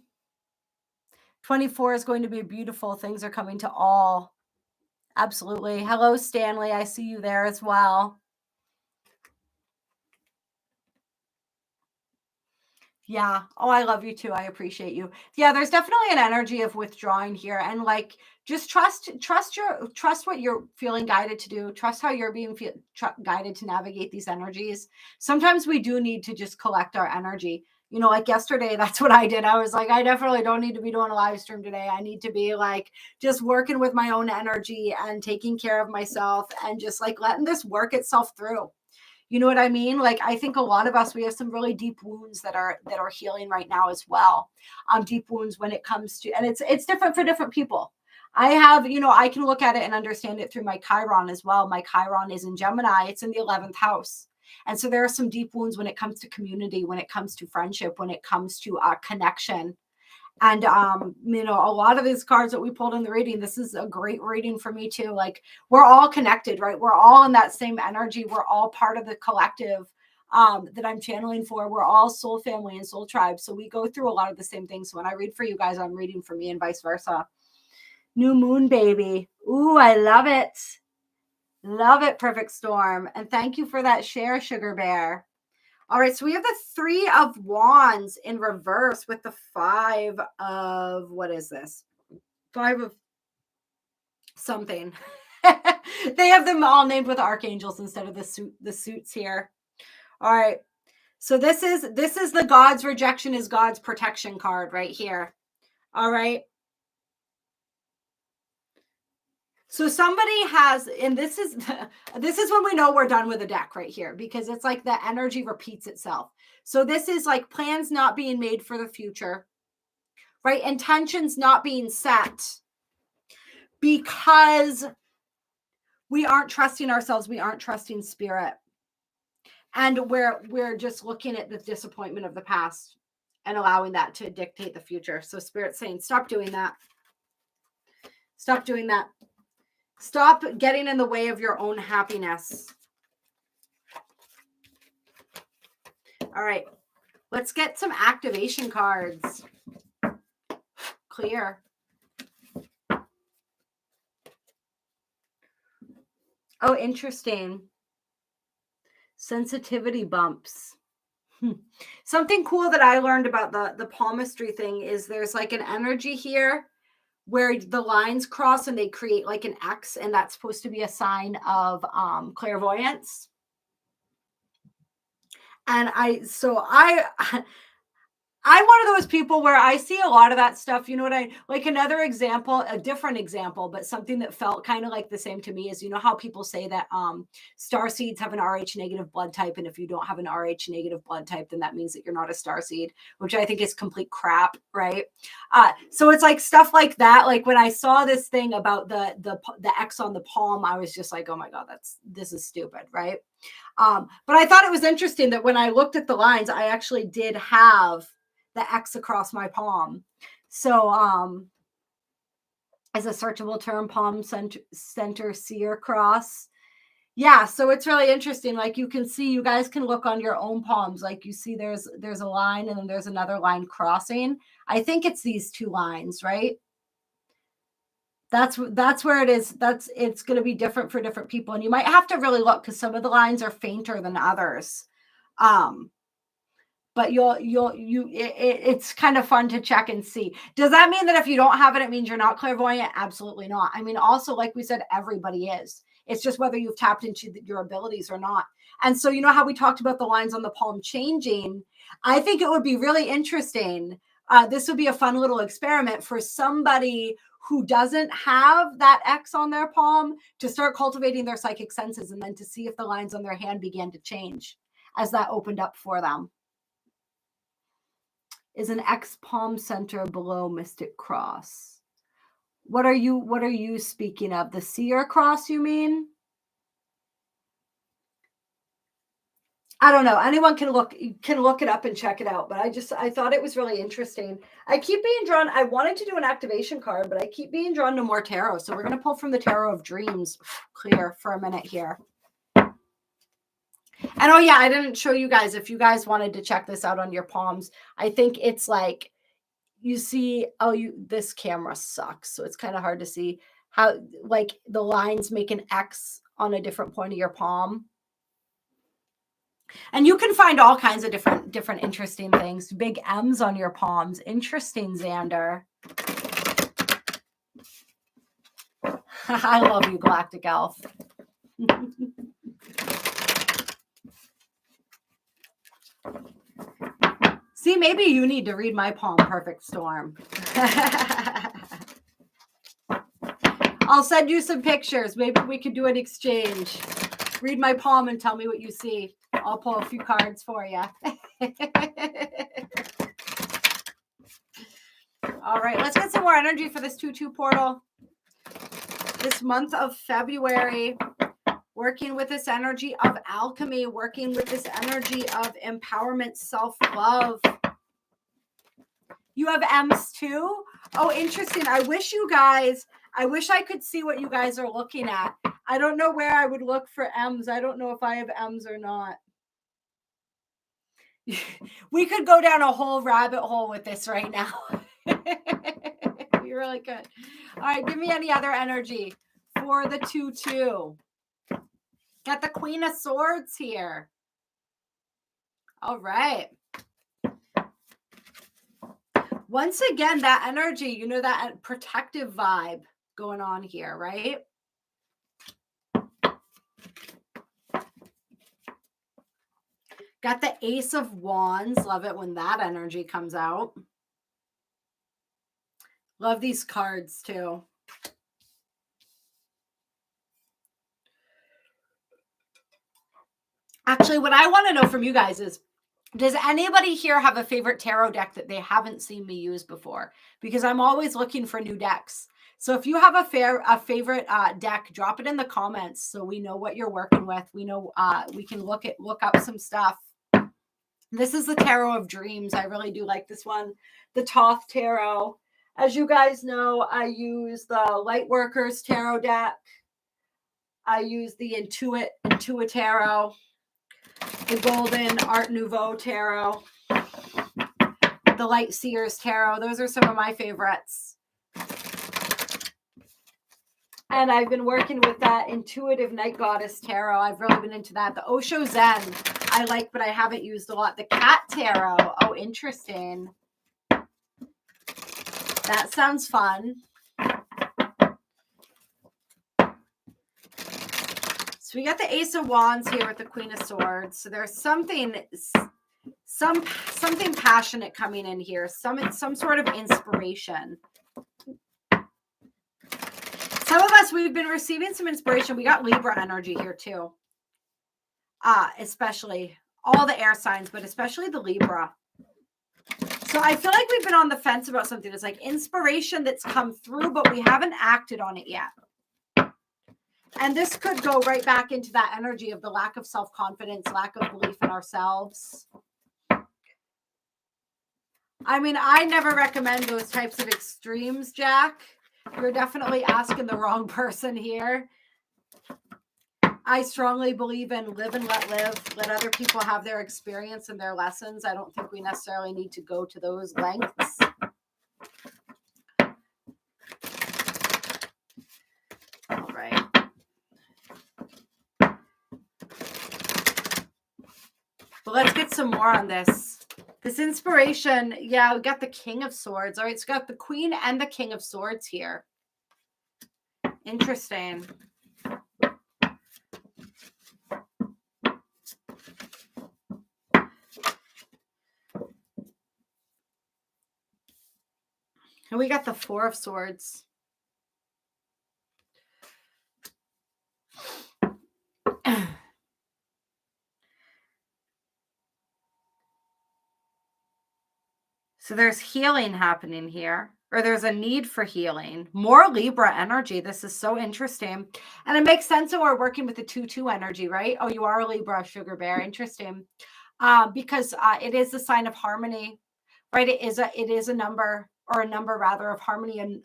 24 is going to be beautiful. Things are coming to all. Absolutely. Hello, Stanley. I see you there as well. Yeah. Oh, I love you too. I appreciate you. Yeah, there's definitely an energy of withdrawing here, and like just trust what you're feeling guided to do. Trust how you're being guided to navigate these energies. Sometimes we do need to just collect our energy. You know, like yesterday, that's what I did. I was like, I definitely don't need to be doing a live stream today. I need to be like just working with my own energy and taking care of myself and just like letting this work itself through. You know what I mean? Like, I think a lot of us, we have some really deep wounds that are healing right now as well. Deep wounds when it comes to, and it's different for different people. I have, you know, I can look at it and understand it through my Chiron as well. My Chiron is in Gemini. It's in the 11th house. And so there are some deep wounds when it comes to community, when it comes to friendship, when it comes to connection. And you know, a lot of these cards that we pulled in the reading, this is a great reading for me too. Like, we're all connected, right? We're all in that same energy. We're all part of the collective that I'm channeling for. We're all soul family and soul tribe. So we go through a lot of the same things. So when I read for you guys, I'm reading for me and vice versa. New moon, baby. Ooh, I love it. Love it, Perfect Storm. And thank you for that share, Sugar Bear. All right, so we have the 3 of Wands in reverse with the 5 of, what is this? 5 of something. They have them all named with archangels instead of the suits here. All right. So this is the God's rejection is God's protection card right here. All right. So somebody has, and this is when we know we're done with the deck right here, because it's like the energy repeats itself. So this is like plans not being made for the future, right? Intentions not being set because we aren't trusting ourselves. We aren't trusting spirit. And we're just looking at the disappointment of the past and allowing that to dictate the future. So spirit's saying, stop doing that. Stop doing that. Stop getting in the way of your own happiness. All right, let's get some activation cards. Clear. Oh, interesting. Sensitivity bumps. Something cool that I learned about the palmistry thing is there's like an energy here where the lines cross and they create like an X, and that's supposed to be a sign of clairvoyance. And I'm one of those people where I see a lot of that stuff. You know what like another example, a different example, but something that felt kind of like the same to me is, you know how people say that star seeds have an Rh negative blood type, and if you don't have an Rh negative blood type, then that means that you're not a star seed, which I think is complete crap, right? So it's like stuff like that. Like when I saw this thing about the X on the palm, I was just like, oh my God, this is stupid, right? But I thought it was interesting that when I looked at the lines, I actually did have the X across my palm. So as a searchable term, palm center seer cross. Yeah, so it's really interesting. Like you can see, you guys can look on your own palms. Like you see there's a line and then there's another line crossing. I think it's these 2 lines, right? That's where it is. It's going to be different for different people. And you might have to really look because some of the lines are fainter than others. But it's kind of fun to check and see. Does that mean that if you don't have it, it means you're not clairvoyant? Absolutely not. I mean, also, like we said, everybody is. It's just whether you've tapped into your abilities or not. And so, you know how we talked about the lines on the palm changing? I think it would be really interesting. This would be a fun little experiment for somebody who doesn't have that X on their palm to start cultivating their psychic senses, and then to see if the lines on their hand began to change as that opened up for them. Is an X palm center below Mystic Cross. What are you speaking of? The seer cross, you mean? I don't know. Anyone can look it up and check it out. But I thought it was really interesting. I keep being drawn. I wanted to do an activation card, but I keep being drawn to more tarot. So we're going to pull from the Tarot of Dreams. Clear for a minute here. And oh yeah, I didn't show you guys. If you guys wanted to check this out on your palms, I think it's like, you see, this camera sucks. So it's kind of hard to see how like the lines make an X on a different point of your palm. And you can find all kinds of different interesting things. Big M's on your palms. Interesting, Xander. I love you, Galactic Elf. See, maybe you need to read my palm, Perfect Storm. I'll send you some pictures. Maybe we could do an exchange. Read my palm and tell me what you see. I'll pull a few cards for you. All right, let's get some more energy for this 2-2 portal. This month of February, working with this energy of alchemy, working with this energy of empowerment, self-love. You have M's too? Oh, interesting. I wish I could see what you guys are looking at. I don't know where I would look for M's. I don't know if I have M's or not. We could go down a whole rabbit hole with this right now. You're really good. All right, give me any other energy for the 2-2. Got the Queen of Swords here. All right. Once again, that energy, you know, that protective vibe going on here, right? Got the Ace of Wands. Love it when that energy comes out. Love these cards too. Actually, what I want to know from you guys is, does anybody here have a favorite tarot deck that they haven't seen me use before? Because I'm always looking for new decks. So if you have a favorite deck, drop it in the comments so we know what you're working with. We know we can look up some stuff. This is the Tarot of Dreams. I really do like this one. The Thoth Tarot. As you guys know, I use the Lightworkers Tarot deck. I use the Intuit Tarot. The Golden Art Nouveau Tarot. The Light Seers Tarot. Those are some of my favorites. And I've been working with that Intuitive Night Goddess Tarot. I've really been into that. The Osho Zen I like, but I haven't used a lot. The Cat Tarot. Oh, interesting. That sounds fun. So we got the Ace of Wands here with the Queen of Swords. So there's something passionate coming in here. Some sort of inspiration. Some of us, we've been receiving some inspiration. We got Libra energy here too. Especially all the air signs, but especially the Libra. So I feel like we've been on the fence about something. It's like inspiration that's come through, but we haven't acted on it yet. And this could go right back into that energy of the lack of self-confidence, lack of belief in ourselves. I mean, I never recommend those types of extremes, Jack. You're definitely asking the wrong person here. I strongly believe in live and let live. Let other people have their experience and their lessons. I don't think we necessarily need to go to those lengths. All right. But let's get some more on this. This inspiration, yeah, we got the King of Swords. All right, it's got the Queen and the King of Swords here. Interesting. And we got the Four of Swords. So there's healing happening here, or there's a need for healing. More Libra energy. This is so interesting. And it makes sense that we're working with the 2-2 energy, right? Oh, you are a Libra, Sugar Bear. Interesting. Because it is the sign of harmony, right? It is a number, or a number rather, of harmony and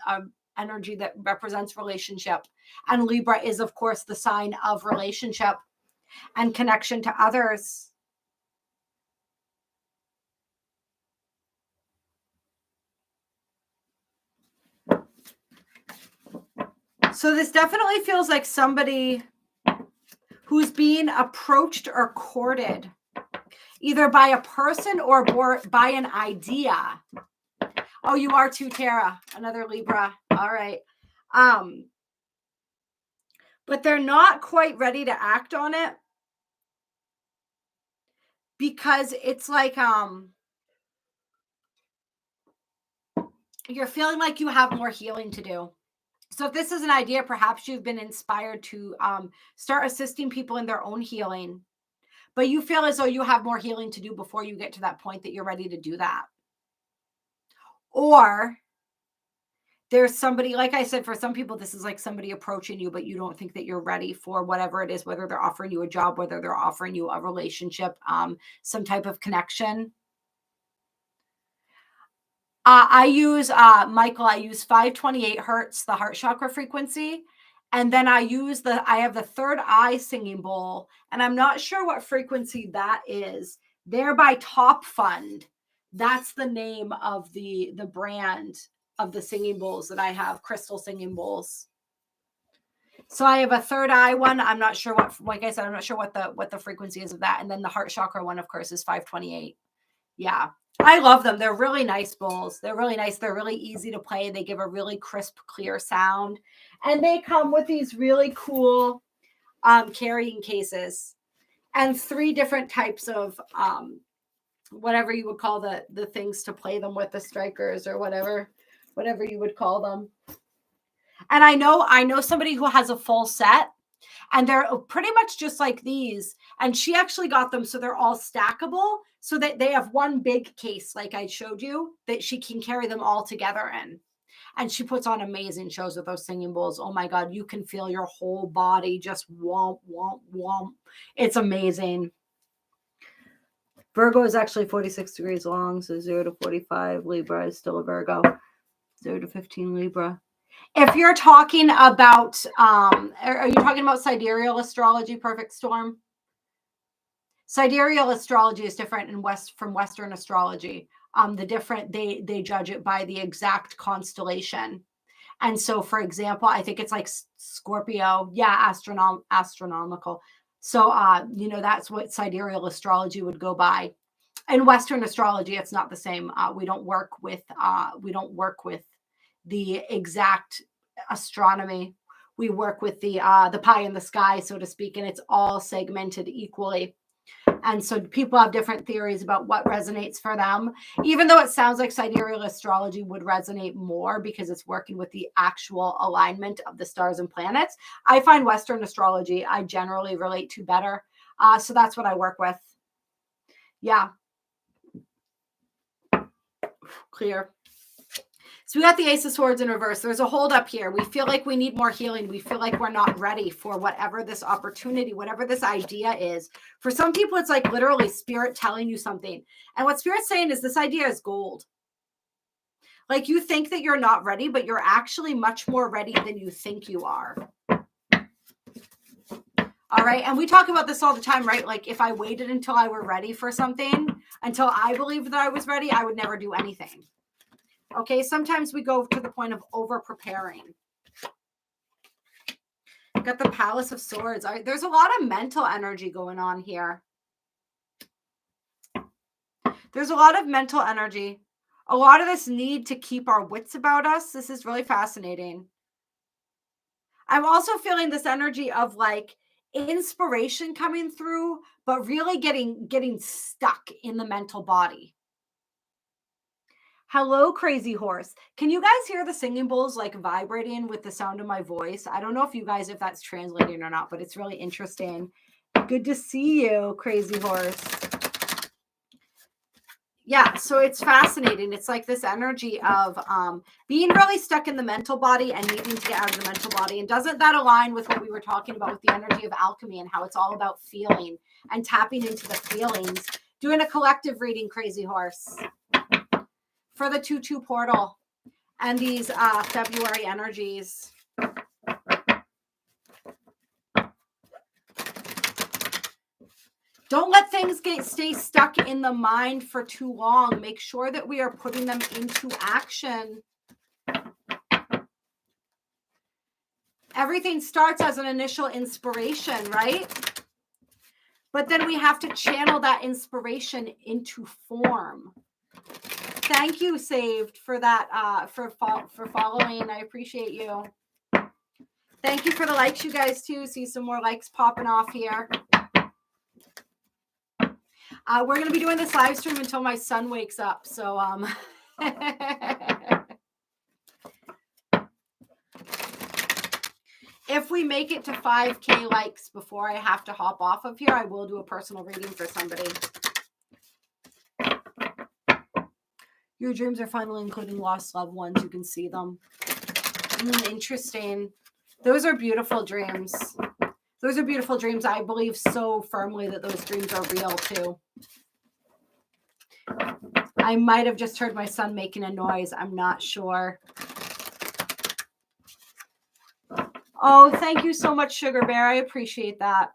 energy that represents relationship. And Libra is, of course, the sign of relationship and connection to others. So this definitely feels like somebody who's being approached or courted either by a person or by an idea. Oh, you are too, Tara, another Libra. All right. But they're not quite ready to act on it because it's like, you're feeling like you have more healing to do. So if this is an idea, perhaps you've been inspired to start assisting people in their own healing, but you feel as though you have more healing to do before you get to that point that you're ready to do that. Or there's somebody, like I said, for some people, this is like somebody approaching you, but you don't think that you're ready for whatever it is, whether they're offering you a job, whether they're offering you a relationship, some type of connection. I use, Michael, I use 528 hertz, the heart chakra frequency. And then I have the third eye singing bowl. And I'm not sure what frequency that is. They're by Top Fund. That's the name of the brand of the singing bowls that I have, crystal singing bowls. So I have a third eye one. I'm not sure what, like I said, I'm not sure what the frequency is of that. And then the heart chakra one, of course, is 528. Yeah. I love them. They're really nice bowls. They're really nice. They're really easy to play. They give a really crisp, clear sound. And they come with these really cool carrying cases and 3 different types of whatever you would call the things to play them with, the strikers or whatever you would call them. And I know somebody who has a full set, and they're pretty much just like these. And she actually got them so they're all stackable, so that they have one big case, like I showed you, that she can carry them all together in. And she puts on amazing shows with those singing bowls. Oh my God, you can feel your whole body just womp, womp, womp. It's amazing. Virgo is actually 46 degrees long, so 0 to 45. Libra is still a Virgo. 0 to 15 Libra. If you're talking about, are you talking about sidereal astrology, perfect storm? Sidereal astrology is different from Western astrology. They judge it by the exact constellation. And so, for example, I think it's like Scorpio. Yeah, astronomical. So, that's what sidereal astrology would go by. In Western astrology, it's not the same. We don't work with the exact astronomy. We work with the pie in the sky, so to speak, and it's all segmented equally. And so people have different theories about what resonates for them, even though it sounds like sidereal astrology would resonate more because it's working with the actual alignment of the stars and planets. I find Western astrology I generally relate to better. So that's what I work with. Yeah. Clear. So we got the Ace of Swords in reverse. There's a hold up here. We feel like we need more healing. We feel like we're not ready for whatever this opportunity, whatever this idea is. For some people, it's like literally spirit telling you something. And what spirit's saying is this idea is gold. Like you think that you're not ready, but you're actually much more ready than you think you are. All right. And we talk about this all the time, right? Like if I waited until I were ready for something, until I believed that I was ready, I would never do anything. Okay, sometimes we go to the point of over preparing. Got the Palace of Swords. There's a lot of mental energy going on here. There's a lot of mental energy. A lot of this need to keep our wits about us. This is really fascinating. I'm also feeling this energy of like inspiration coming through, but really getting stuck in the mental body. Hello, Crazy Horse. Can you guys hear the singing bowls like vibrating with the sound of my voice? I don't know if that's translating or not, but it's really interesting. Good to see you, Crazy Horse. Yeah, so it's fascinating. It's like this energy of being really stuck in the mental body and needing to get out of the mental body. And doesn't that align with what we were talking about with the energy of alchemy and how it's all about feeling and tapping into the feelings? Doing a collective reading, Crazy Horse, for the 2-2 portal and these February energies. Don't let things stay stuck in the mind for too long. Make sure that we are putting them into action. Everything starts as an initial inspiration, right? But then we have to channel that inspiration into form. Thank you, Saved, for that, for following. I appreciate you. Thank you for the likes, you guys, too. See some more likes popping off here. We're going to be doing this live stream until my son wakes up. So, if we make it to 5K likes before I have to hop off of here, I will do a personal reading for somebody. Your dreams are finally including lost loved ones. You can see them. Interesting. Those are beautiful dreams. Those are beautiful dreams. I believe so firmly that those dreams are real too. I might have just heard my son making a noise. I'm not sure. Oh, thank you so much, Sugar Bear. I appreciate that.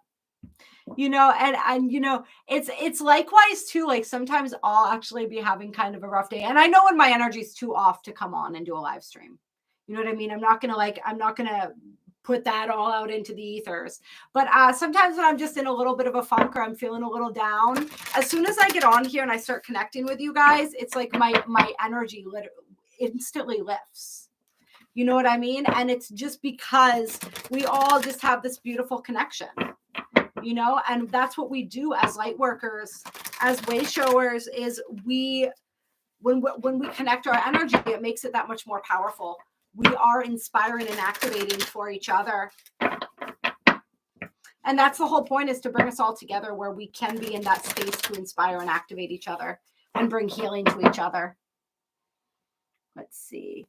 You know, and you know, it's likewise too. Like sometimes I'll actually be having kind of a rough day, and I know when my energy's too off to come on and do a live stream. You know what I mean? I'm not gonna put that all out into the ethers. But sometimes when I'm just in a little bit of a funk or I'm feeling a little down, as soon as I get on here and I start connecting with you guys, it's like my energy instantly lifts. You know what I mean? And it's just because we all just have this beautiful connection, you know, and that's what we do as light workers, as way showers, is when we connect our energy, it makes it that much more powerful. We are inspiring and activating for each other. And that's the whole point, is to bring us all together where we can be in that space to inspire and activate each other and bring healing to each other. Let's see.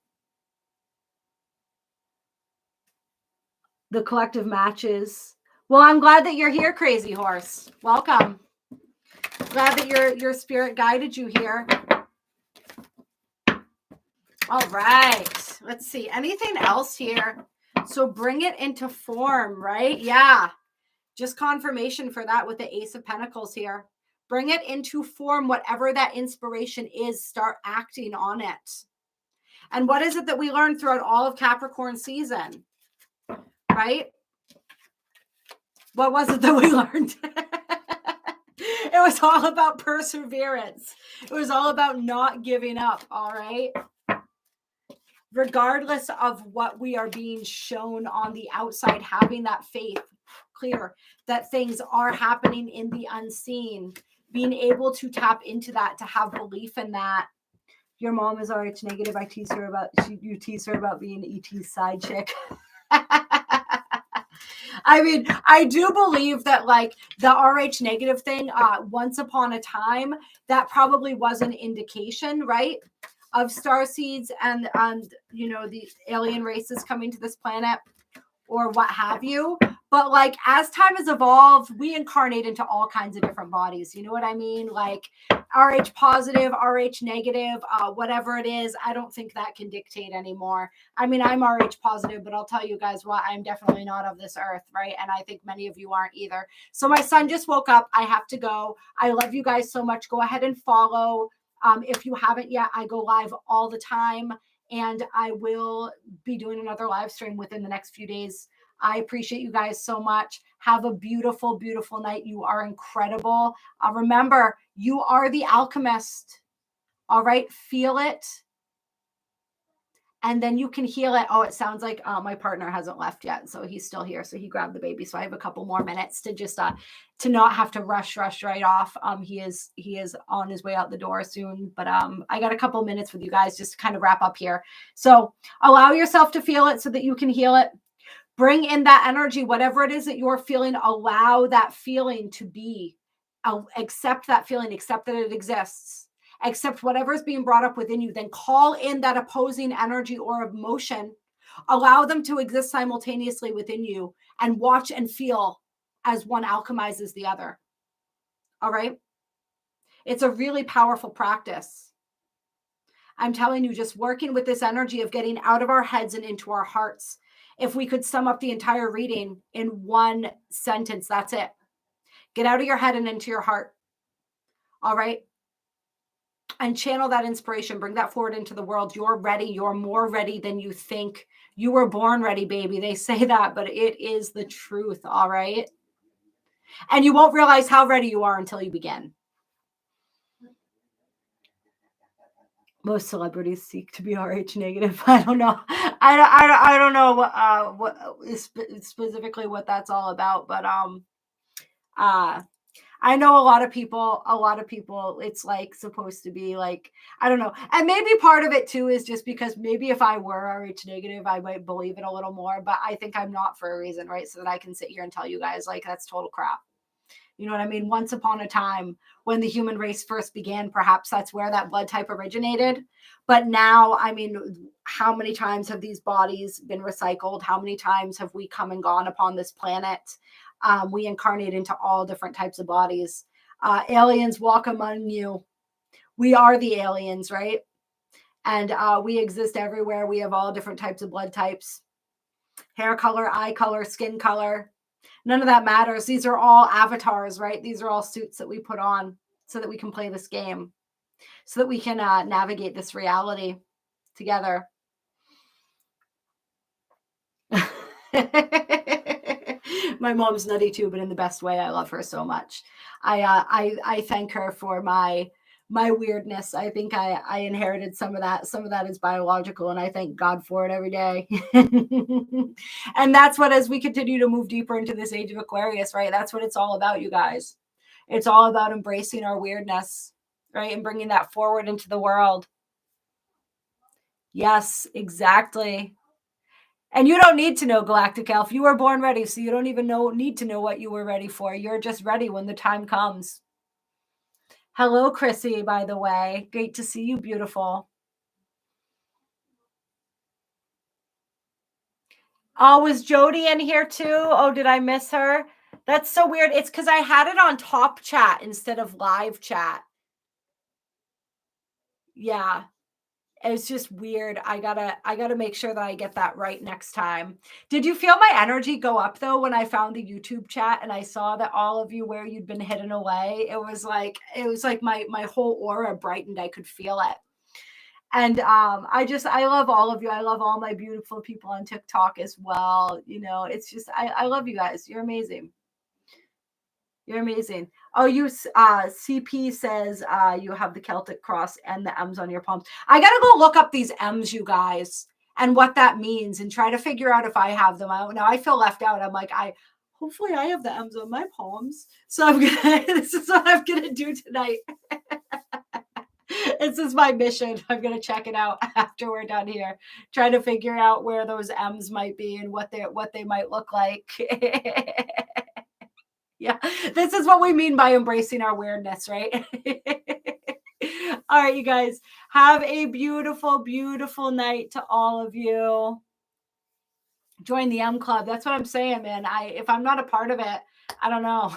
The collective matches. Well, I'm glad that you're here, Crazy Horse. Welcome. Glad that your spirit guided you here. All right. Let's see. Anything else here? So bring it into form, right? Yeah. Just confirmation for that with the Ace of Pentacles here. Bring it into form, whatever that inspiration is. Start acting on it. And what is it that we learned throughout all of Capricorn season? Right? What was it that we learned? It was all about perseverance. It was all about not giving up. All right. Regardless of what we are being shown on the outside, having that faith clear that things are happening in the unseen, being able to tap into that, to have belief in that. Your mom is RH negative. You tease her about being ET's side chick. I mean, I do believe that like the RH negative thing, once upon a time, that probably was an indication, right, of starseeds and you know, the alien races coming to this planet or what have you. But like as time has evolved, we incarnate into all kinds of different bodies. You know what I mean? Like RH positive, RH negative, whatever it is, I don't think that can dictate anymore. I mean, I'm RH positive, but I'll tell you guys what, I'm definitely not of this earth, right? And I think many of you aren't either. So my son just woke up. I have to go. I love you guys so much. Go ahead and follow. If you haven't yet, I go live all the time, and I will be doing another live stream within the next few days. I appreciate you guys so much. Have a beautiful, beautiful night. You are incredible. Remember, you are the alchemist. All right. Feel it. And then you can heal it. Oh, it sounds like my partner hasn't left yet. So he's still here. So he grabbed the baby. So I have a couple more minutes to just to not have to rush right off. He is on his way out the door soon. But I got a couple minutes with you guys just to kind of wrap up here. So allow yourself to feel it so that you can heal it. Bring in that energy, whatever it is that you're feeling. Allow that feeling to be. Accept that feeling. Accept that it exists. Accept whatever is being brought up within you. Then call in that opposing energy or emotion. Allow them to exist simultaneously within you and watch and feel as one alchemizes the other. All right? It's a really powerful practice. I'm telling you, just working with this energy of getting out of our heads and into our hearts. If we could sum up the entire reading in one sentence, that's it. Get out of your head and into your heart. All right? And channel that inspiration. Bring that forward into the world. You're ready. You're more ready than you think. You were born ready, baby. They say that, but it is the truth. All right. And you won't realize how ready you are until you begin. Most celebrities seek to be Rh negative. I don't know. I don't know what specifically what that's all about, but I know a lot of people, it's like supposed to be like, I don't know. And maybe part of it too is just because maybe if I were Rh negative, I might believe it a little more, but I think I'm not for a reason, right? So that I can sit here and tell you guys like that's total crap. You know what I mean? Once upon a time when the human race first began, perhaps that's where that blood type originated. But now, I mean, how many times have these bodies been recycled? How many times have we come and gone upon this planet? We incarnate into all different types of bodies. Aliens walk among you. We are the aliens, right? And we exist everywhere. We have all different types of blood types, hair color, eye color, skin color. None of that matters. These are all avatars, right? These are all suits that we put on so that we can play this game, so that we can navigate this reality together. My mom's nutty too, but in the best way. I love her so much. I thank her for my weirdness. I think I inherited some of that. Some of that is biological, and I thank God for it every day. And that's what, as we continue to move deeper into this age of Aquarius, right? That's what it's all about, you guys. It's all about embracing our weirdness, right? And bringing that forward into the world. Yes, exactly. And you don't need to know, Galactic Elf. You were born ready, so you don't even need to know what you were ready for. You're just ready when the time comes. Hello, Chrissy, by the way. Great to see you, beautiful. Oh, was Jody in here too? Oh, did I miss her? That's so weird. It's because I had it on top chat instead of live chat. Yeah. It's just weird. I gotta make sure that I get that right next time. Did you feel my energy go up though when I found the YouTube chat and I saw that all of you where you'd been hidden away? It was like my whole aura brightened. I could feel it. And I love all of you. I love all my beautiful people on TikTok as well. You know, it's just I love you guys. You're amazing. You're amazing. Oh, you CP says you have the Celtic cross and the M's on your palms. I gotta go look up these M's, you guys, and what that means, and try to figure out if I have them. Now I feel left out. I'm like, hopefully I have the M's on my palms. So I'm gonna. This is what I'm gonna do tonight. This is my mission. I'm gonna check it out after we're done here. Try to figure out where those M's might be and what they might look like. Yeah, this is what we mean by embracing our weirdness, right? All right, you guys, have a beautiful, beautiful night to all of you. Join the M Club. That's what I'm saying, man. If I'm not a part of it, I don't know.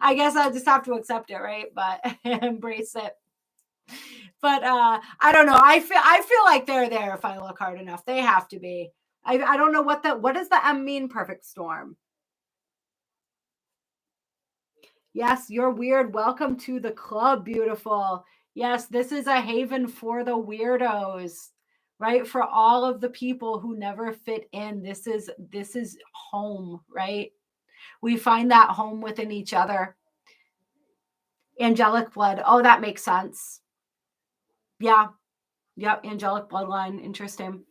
I guess I'll just have to accept it, right? But embrace it. But I don't know. I feel like they're there if I look hard enough. They have to be. I don't know what does the M mean, perfect storm? Yes, you're weird. Welcome to the club, beautiful. Yes, this is a haven for the weirdos, right? For all of the people who never fit in. This is home, right? We find that home within each other. Angelic blood. Oh, that makes sense. Yeah. Yep. Angelic bloodline. Interesting.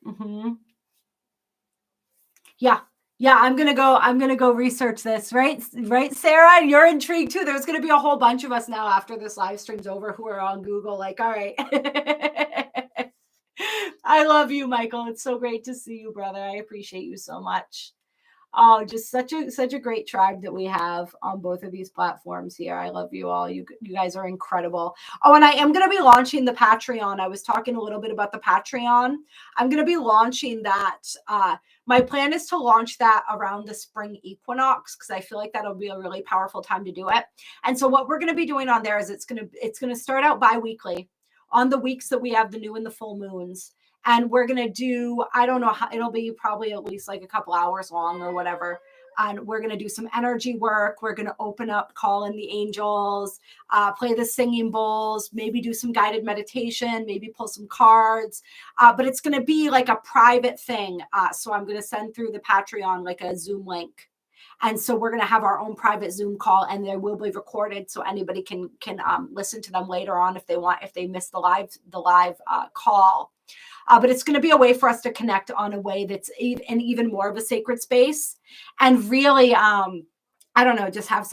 Yeah. Yeah, I'm gonna go research this, right? Right, Sarah? You're intrigued too. There's gonna be a whole bunch of us now after this live stream's over who are on Google, like, all right. I love you, Michael. It's so great to see you, brother. I appreciate you so much. Oh, just such a great tribe that we have on both of these platforms here. I love you all. You guys are incredible. Oh, and I am going to be launching the Patreon. I was talking a little bit about the Patreon. I'm going to be launching that. My plan is to launch that around the spring equinox because I feel like that'll be a really powerful time to do it. And so what we're going to be doing on there is it's going to start out bi-weekly on the weeks that we have the new and the full moons. And we're going to do, I don't know how, it'll be probably at least like a couple hours long or whatever. And we're going to do some energy work. We're going to open up, call in the angels, play the singing bowls, maybe do some guided meditation, maybe pull some cards. But it's going to be like a private thing. So I'm going to send through the Patreon like a Zoom link. And so we're going to have our own private Zoom call, and they will be recorded so anybody can listen to them later on if they want, if they miss the live call. But it's going to be a way for us to connect on a way that's even more of a sacred space, and really, I don't know, just have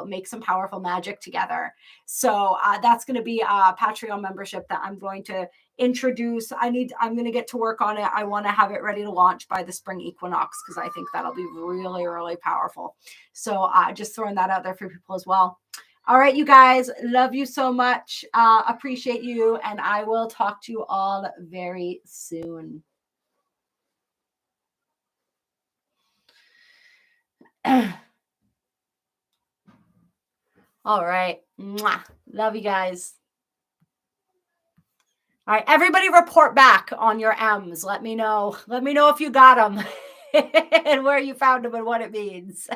make some powerful magic together. So that's going to be a Patreon membership that I'm going to introduce. I'm going to get to work on it. I want to have it ready to launch by the spring equinox, because I think that'll be really, really powerful. So just throwing that out there for people as well. All right, you guys, love you so much. Appreciate you. And I will talk to you all very soon. All right. Mwah. Love you guys. All right. Everybody report back on your M's. Let me know. Let me know if you got them and where you found them and what it means.